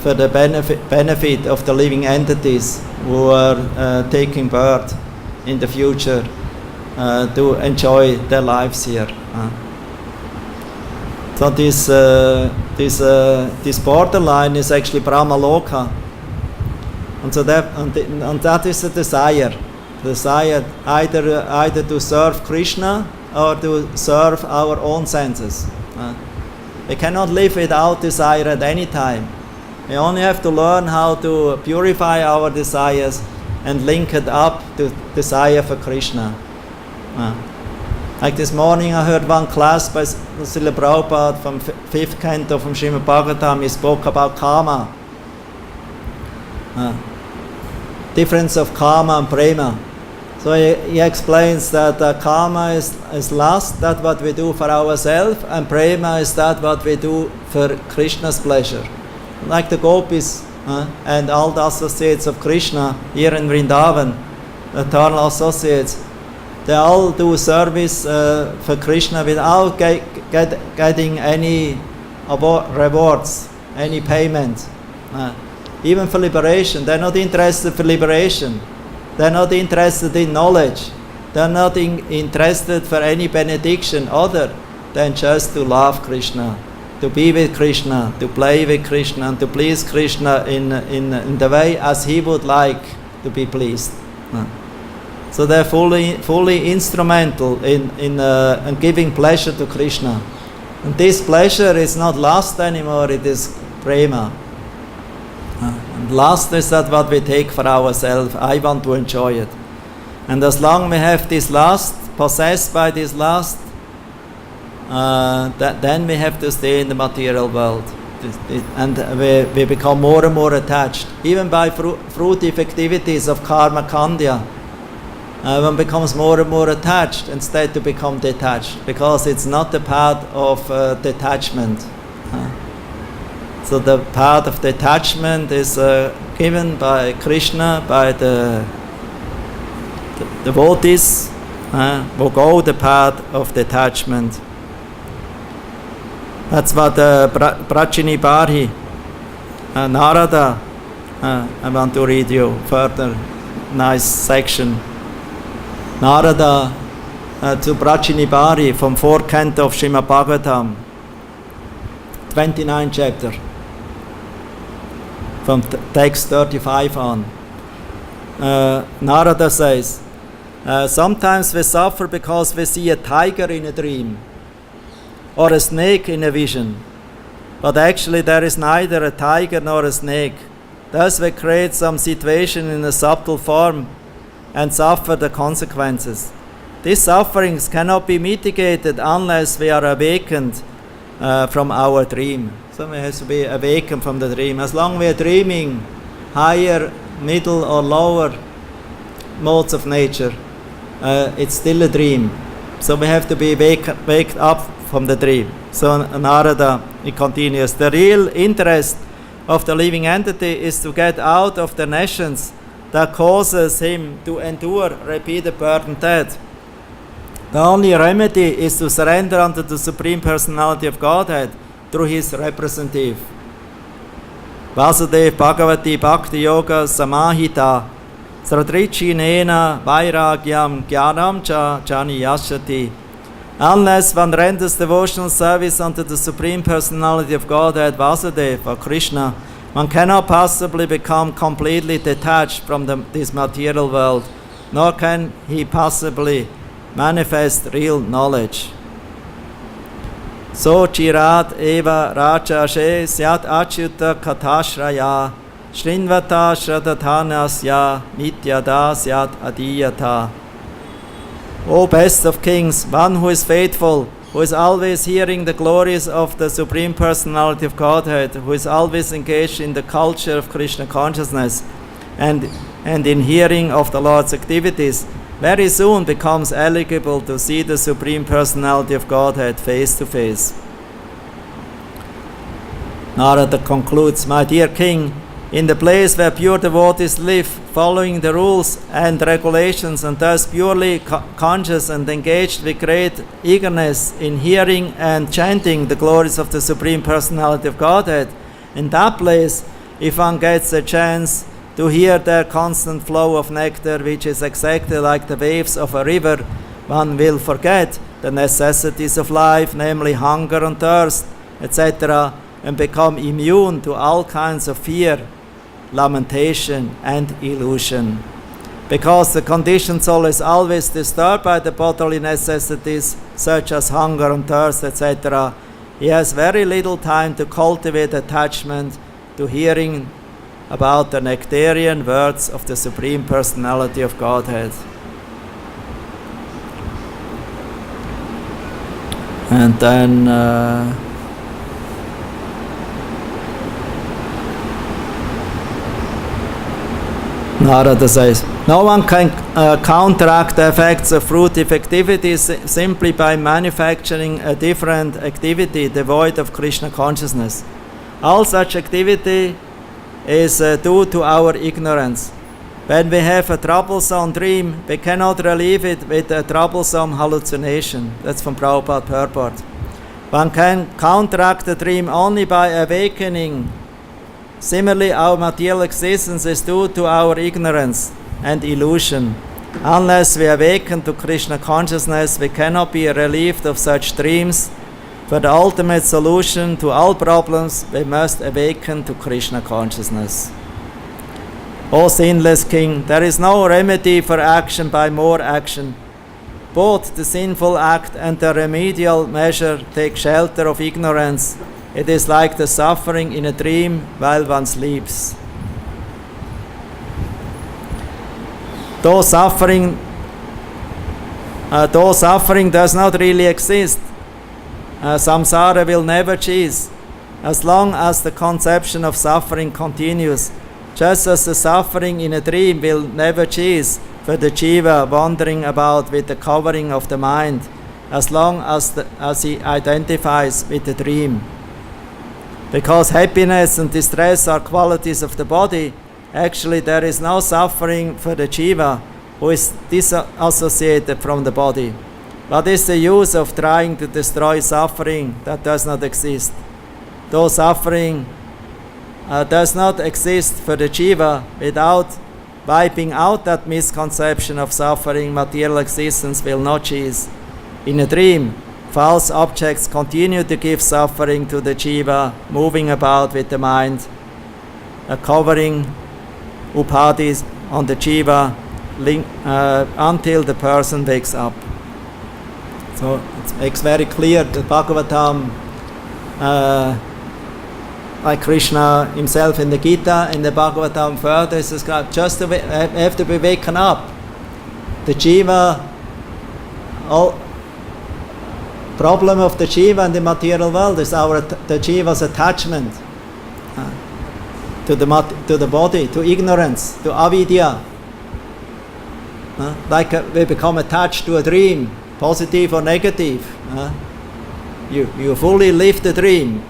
for the benefit of the living entities who are taking birth in the future to enjoy their lives here. So this borderline is actually Brahma Loka, and so that is a desire either to serve Krishna or to serve our own senses. We cannot live without desire at any time. We only have to learn how to purify our desires and link it up to desire for Krishna. Like this morning I heard one class by Srila Prabhupada from 5th canto from Srimad Bhagavatam. He spoke about karma. Difference of karma and prema. So he explains that karma is lust, that what we do for ourselves, and prema is that what we do for Krishna's pleasure. Like the gopis and all the associates of Krishna here in Vrindavan, eternal associates, they all do service for Krishna without getting any rewards, any payment. Even for liberation, they're not interested for liberation. They're not interested in knowledge. They're not interested for any benediction other than just to love Krishna, to be with Krishna, to play with Krishna, and to please Krishna in the way as he would like to be pleased. So they're fully instrumental in giving pleasure to Krishna. And this pleasure is not lust anymore, it is prema. And lust is that what we take for ourselves. I want to enjoy it. And as long we have this lust, possessed by this lust, then we have to stay in the material world. And we become more and more attached. Even by fruitive activities of karma kandya, one becomes more and more attached instead to become detached, because it's not the path of detachment. So the path of detachment is given by Krishna, by the devotees who go the path of detachment. That's what Prachini Bari, Narada, I want to read you further, nice section. Narada to Prachini Bari from 4th canto of Srimad Bhagavatam, 29th chapter, from text 35 on. Narada says, sometimes we suffer because we see a tiger in a dream or a snake in a vision, but actually there is neither a tiger nor a snake. Thus we create some situation in a subtle form and suffer the consequences. These sufferings cannot be mitigated unless we are awakened from our dream. So we have to be awakened from the dream. As long as we are dreaming higher, middle or lower modes of nature, it's still a dream. So we have to be waked up from the dream. So Narada, he continues, the real interest of the living entity is to get out of the nations that causes him to endure repeated birth and death. The only remedy is to surrender unto the Supreme Personality of Godhead through his representative. Vasudev Bhagavati Bhakti-yoga Samahita Sradrichinena Vairagyam Jnanam Cha Janiyashati. Unless one renders devotional service unto the Supreme Personality of Godhead Vasudeva or Krishna, one cannot possibly become completely detached from this material world, nor can he possibly manifest real knowledge. So chirat eva rachashe syat achyuta katashraya shrinvata shraddhanasya nityada syat adiyata. O best of kings, one who is faithful, who is always hearing the glories of the Supreme Personality of Godhead, who is always engaged in the culture of Krishna consciousness and in hearing of the Lord's activities, very soon becomes eligible to see the Supreme Personality of Godhead face to face. Narada concludes, "My dear king, in the place where pure devotees live, following the rules and regulations and thus purely conscious and engaged with great eagerness in hearing and chanting the glories of the Supreme Personality of Godhead, in that place, if one gets a chance to hear their constant flow of nectar, which is exactly like the waves of a river, one will forget the necessities of life, namely hunger and thirst, etc., and become immune to all kinds of fear, lamentation, and illusion. Because the conditioned soul is always disturbed by the bodily necessities, such as hunger and thirst, etc., he has very little time to cultivate attachment to hearing about the nectarian words of the Supreme Personality of Godhead." And then Narada says, "No one can counteract the effects of fruitive activities simply by manufacturing a different activity devoid of Krishna consciousness. All such activity is due to our ignorance. When we have a troublesome dream, we cannot relieve it with a troublesome hallucination." That's from Prabhupada purport. "One can counteract the dream only by awakening. Similarly, our material existence is due to our ignorance and illusion. Unless we awaken to Krishna consciousness, we cannot be relieved of such dreams. For the ultimate solution to all problems, we must awaken to Krishna consciousness. O sinless king, there is no remedy for action by more action. Both the sinful act and the remedial measure take shelter of ignorance. It is like the suffering in a dream while one sleeps. Though suffering does not really exist, samsara will never cease, as long as the conception of suffering continues, just as the suffering in a dream will never cease for the jiva wandering about with the covering of the mind, as long as he identifies with the dream. Because happiness and distress are qualities of the body, actually there is no suffering for the jiva who is disassociated from the body. What is the use of trying to destroy suffering that does not exist? Though suffering does not exist for the jiva, without wiping out that misconception of suffering, material existence will not cease. In a dream, false objects continue to give suffering to the jiva, moving about with the mind, covering upadhis on the jiva until the person wakes up. So it makes very clear that Bhagavatam, like Krishna himself in the Gita, in the Bhagavatam further is described, just to have to be waken up. The jiva, all problem of the jiva in the material world is the jiva's attachment to the body, to ignorance, to avidya. Like we become attached to a dream, positive or negative. You fully live the dream.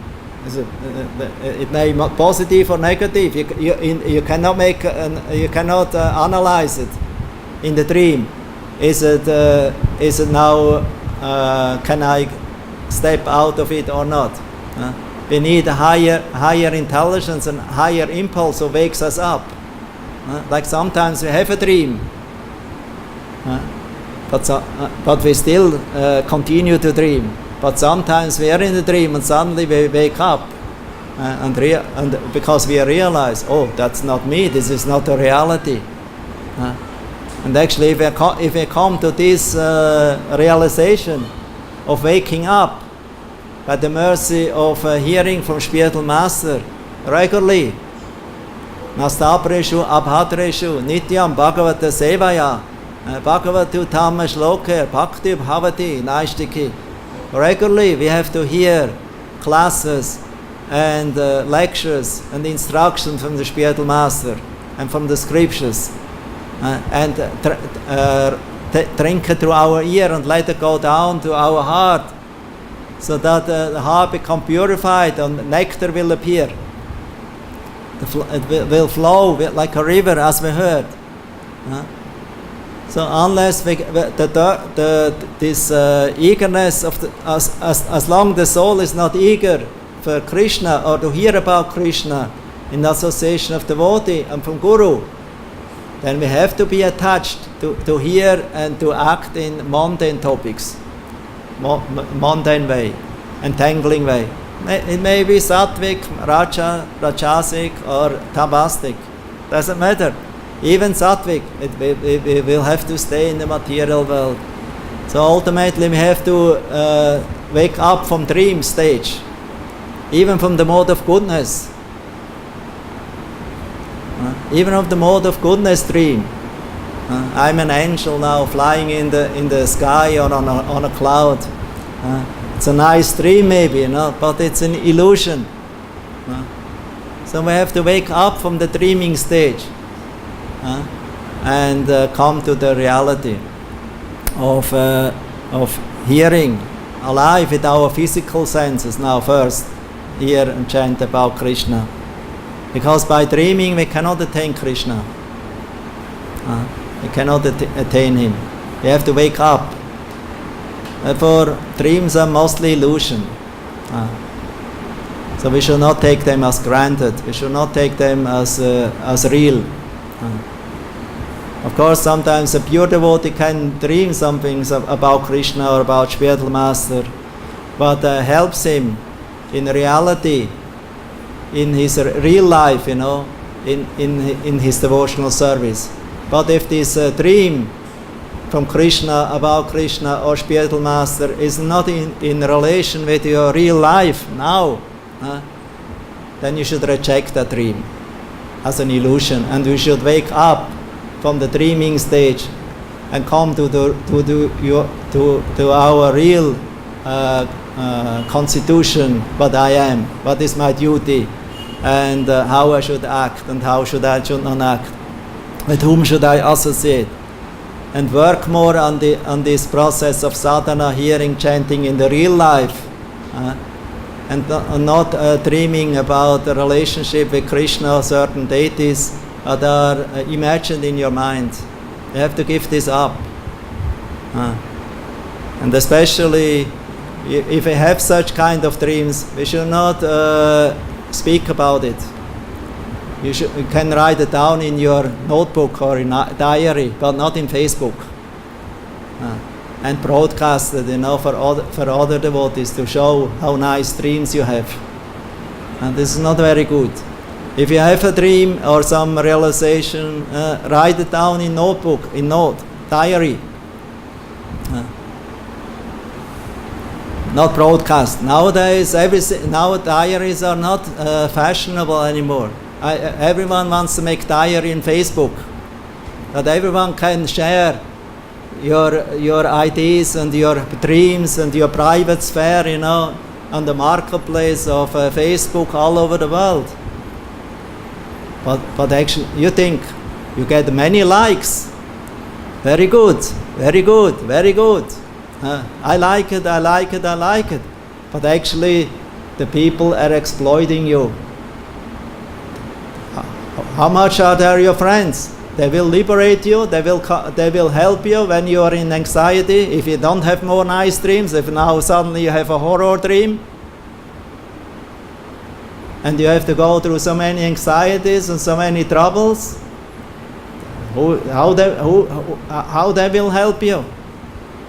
It may be positive or negative. You cannot analyze it in the dream. Is it now? Can I step out of it or not? We need a higher intelligence and higher impulse who wakes us up. Like sometimes we have a dream, but we still continue to dream. But sometimes we are in the dream and suddenly we wake up, and because we realize, oh, that's not me. This is not a reality. And actually, if we come to this realization of waking up by the mercy of hearing from spiritual master regularly, Nastapreshu abhatreshu nityam bhagavata sevaya bhagavatu tamma shloke bhakti bhavati naistiki. Regularly we have to hear classes and lectures and instructions from the spiritual master and from the scriptures, and drink it through our ear and let it go down to our heart, so that the heart become purified and nectar will appear. It will flow like a river, as we heard. So unless this eagerness of as long the soul is not eager for Krishna or to hear about Krishna in the association of devotee and from Guru, then we have to be attached to hear and to act in mundane topics, mundane way, entangling way. It may be sattvic, rajasic or tamasic, doesn't matter. Even sattvic, we will have to stay in the material world. So ultimately we have to wake up from dream stage, even from the mode of goodness. Even of the mode of goodness dream. I'm an angel now flying in the sky or on a cloud. It's a nice dream maybe, but it's an illusion. So we have to wake up from the dreaming stage and come to the reality of hearing alive with our physical senses now first, hear and chant about Krishna. Because by dreaming we cannot attain Krishna. We cannot attain Him. We have to wake up. Therefore, dreams are mostly illusion. So we should not take them as granted. We should not take them as real. Of course, sometimes a pure devotee can dream some things about Krishna or about spiritual master, but helps him in reality, in his real life, in his devotional service. But if this dream from Krishna, about Krishna or spiritual master is not in relation with your real life now, then you should reject that dream as an illusion, and we should wake up from the dreaming stage and come to our real constitution, what I am, what is my duty, and how I should act and how should not act, with whom should I associate, and work more on this process of sadhana, hearing, chanting in the real life, and not dreaming about the relationship with Krishna or certain deities that are imagined in your mind. You have to give this up. And especially if we have such kind of dreams, we should not speak about it. You can write it down in your notebook or in a diary, but not in Facebook. And broadcast it, for other devotees to show how nice dreams you have. And this is not very good. If you have a dream or some realization, write it down in notebook, diary. Not broadcast. Nowadays, diaries are not fashionable anymore. Everyone wants to make diary in Facebook, that everyone can share your ideas and your dreams and your private sphere, on the marketplace of Facebook all over the world. But actually, you think you get many likes. Very good, very good, very good. I like it. But actually, the people are exploiting you. How much are there your friends? They will liberate you. They will help you when you are in anxiety. If you don't have more nice dreams, if now suddenly you have a horror dream, and you have to go through so many anxieties and so many troubles, how they will help you?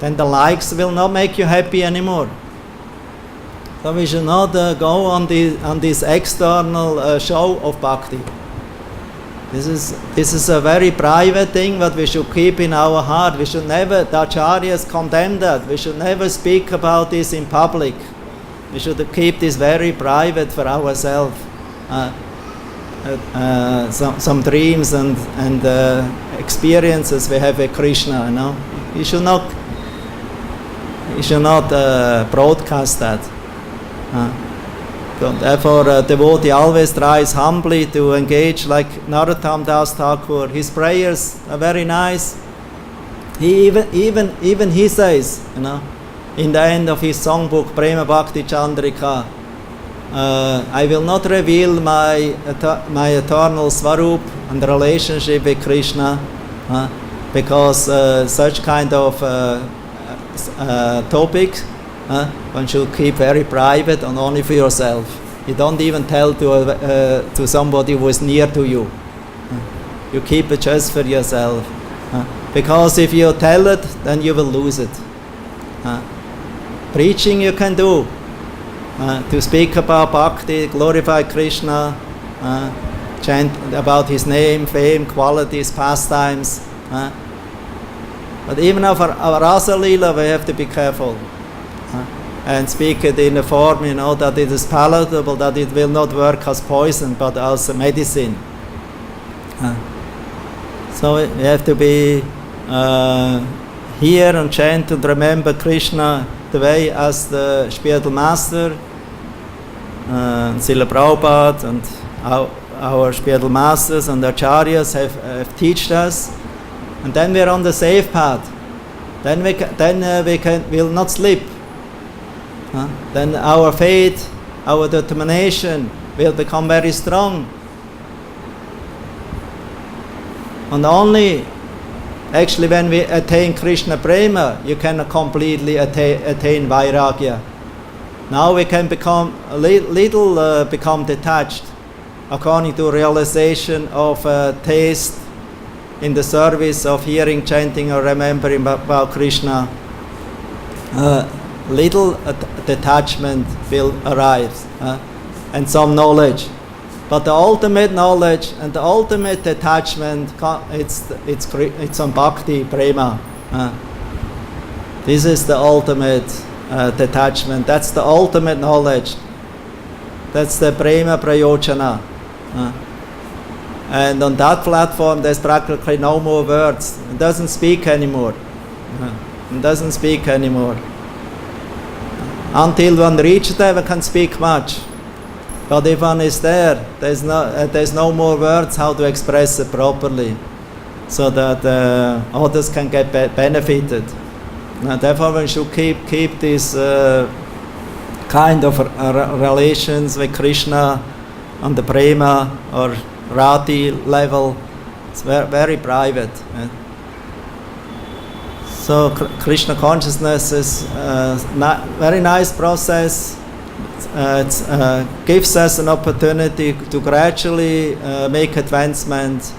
Then the likes will not make you happy anymore. So we should not go on this external show of bhakti. This is a very private thing that we should keep in our heart. We should never, the acharyas condemn that. We should never speak about this in public. We should keep this very private for ourselves. Some dreams and experiences we have with Krishna. You should not broadcast that. So therefore, a devotee always tries humbly to engage, like Narottam Das Thakur. His prayers are very nice. He even he says, in the end of his songbook, Prema Bhakti Chandrika, I will not reveal my eternal Swarup and relationship with Krishna, because such kind of topics one should keep very private and only for yourself. You don't even tell to somebody who is near to you. You keep it just for yourself. Because if you tell it, then you will lose it. Preaching you can do. To speak about bhakti, glorify Krishna, chant about his name, fame, qualities, pastimes. But even of our Rasa Lila, we have to be careful. And speak it in a form, that it is palatable, that it will not work as poison, but as a medicine. So we have to be here and chant and remember Krishna the way as the spiritual master, Srila Prabhupada and our spiritual masters and acharyas have taught us, and then we're on the safe path. Then we will not slip. Then our faith, our determination will become very strong. And only actually when we attain Krishna Prema, you can completely attain Vairagya. Now we can become become detached according to realization of taste in the service of hearing, chanting or remembering about Krishna. Little detachment will arise and some knowledge. But the ultimate knowledge and the ultimate detachment, it's on bhakti, prema. This is the ultimate detachment. That's the ultimate knowledge. That's the prema prayojana. And on that platform, there's practically no more words. It doesn't speak anymore. It doesn't speak anymore. Until one reaches there, one can speak much. But if one is there, there's no more words how to express it properly, so that others can get benefited. Now, therefore, one should keep this kind of relations with Krishna on the prema or rati level. It's very, very private. So Krishna consciousness is a very nice process. It gives us an opportunity to gradually make advancement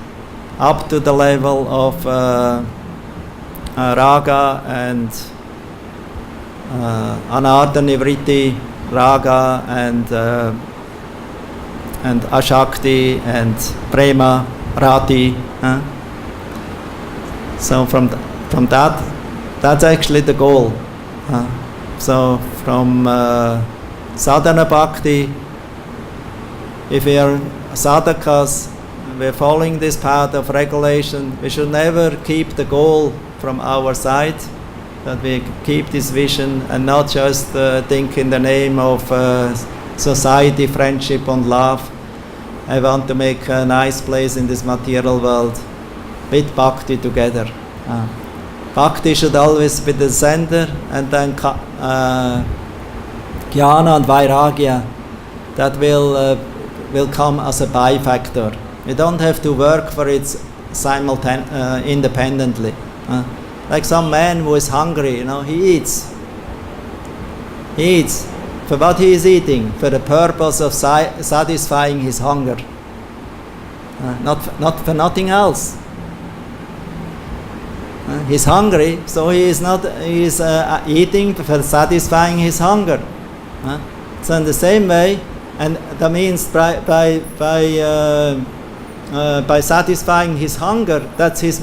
up to the level of raga and anartha nivritti, raga and ashakti and prema, rati. So from that, that's actually the goal. So from sadhana bhakti, if we are sadhakas, we're following this path of regulation, we should never keep the goal from our side, that we keep this vision and not just think in the name of society, friendship and love. I want to make a nice place in this material world with bhakti together. Bhakti should always be the center, and then jnana and vairagya, that will come as a byfactor. You don't have to work for it independently. Like some man who is hungry, he eats. He eats. For what he is eating? For the purpose of satisfying his hunger. Not for nothing else. He's hungry, so he is eating for satisfying his hunger. So in the same way, and that means by satisfying his hunger, that's his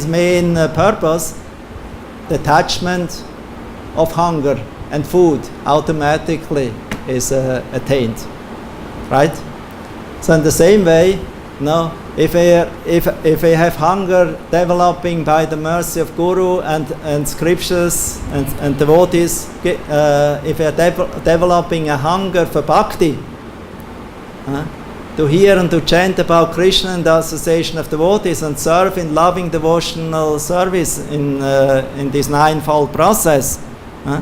main purpose. Detachment of hunger and food automatically is attained, right? So in the same way, if we have hunger developing by the mercy of Guru and scriptures and devotees, if we are developing a hunger for bhakti, to hear and to chant about Krishna and the association of devotees and serve in loving devotional service in this ninefold process, Huh?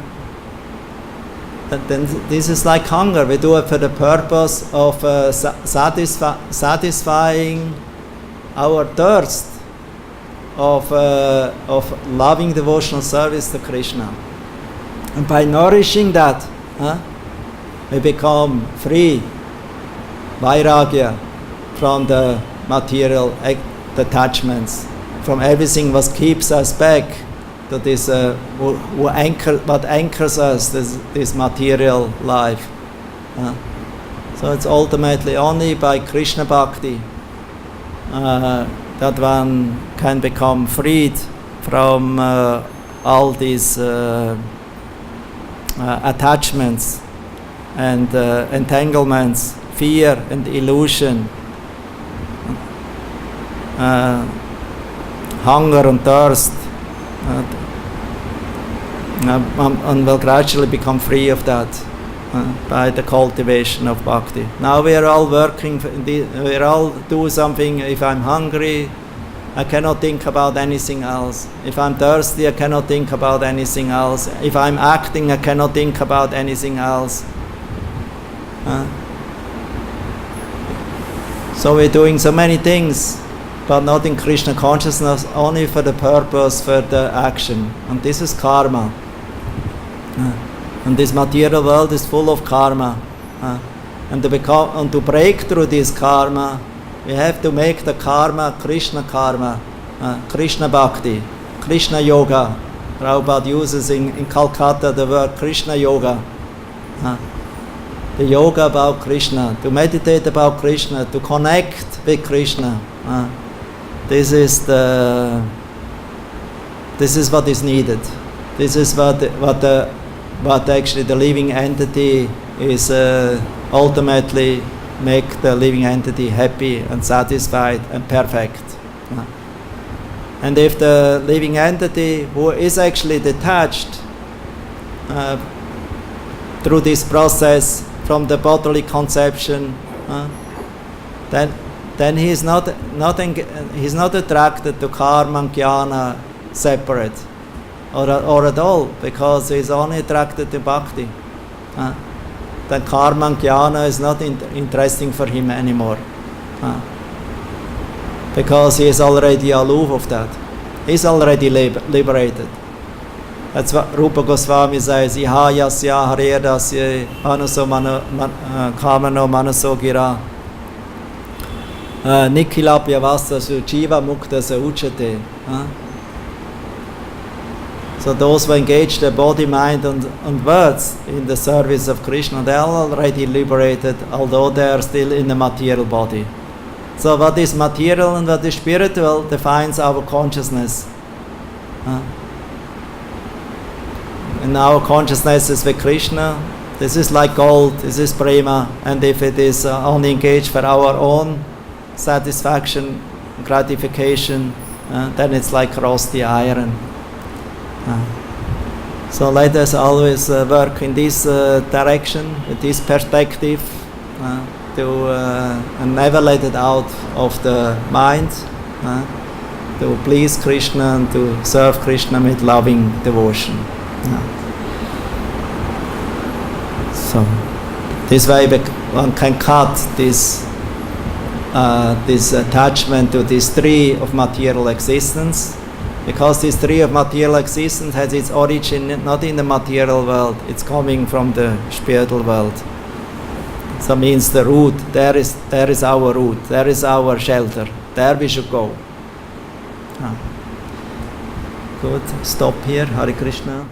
Then this is like hunger. We do it for the purpose of satisfying our thirst of loving devotional service to Krishna. And by nourishing that, we become free, vairagya, from the material attachments, from everything what keeps us back to this, what anchors us, this material life. So it's ultimately only by Krishna Bhakti that one can become freed from all these attachments and entanglements, fear and illusion, hunger and thirst, and will gradually become free of that by the cultivation of bhakti. Now we are all working, we are all do something. If I'm hungry, I cannot think about anything else. If I'm thirsty, I cannot think about anything else. If I'm acting, I cannot think about anything else. So we're doing so many things, but not in Krishna consciousness, only for the purpose, for the action. And this is karma. And this material world is full of karma. And to break through this karma, we have to make the karma Krishna karma, Krishna bhakti, Krishna yoga. Prabhupada uses in Calcutta the word Krishna yoga. The yoga about Krishna, to meditate about Krishna, to connect with Krishna. This is what is needed. This is what actually the living entity is ultimately make the living entity happy and satisfied and perfect. And if the living entity who is actually detached through this process from the bodily conception, then he is not attracted to karma and jnana separate, or at all, because he is only attracted to bhakti. Then karma and jnana is not interesting for him anymore, because he is already aloof of that. He is already liberated. That's what Rupa Goswami says, Iha yasya haredasya kamano manaso gira nikilapya vasa jiva mukta sa uchate. So those who engage their body, mind and words in the service of Krishna, they are already liberated, although they are still in the material body. So what is material and what is spiritual defines our consciousness. And our consciousness is with Krishna. This is like gold, this is prema, and if it is only engaged for our own satisfaction, gratification, then it's like rusty iron. So let us always work in this direction, with this perspective, and never let it out of the mind, to please Krishna and to serve Krishna with loving devotion. So this way one can cut this attachment to this tree of material existence, because this tree of material existence has its origin not in the material world, it's coming from the spiritual world. So means the root, there is our root, there is our shelter, there we should go. Good, stop here, Hare Krishna.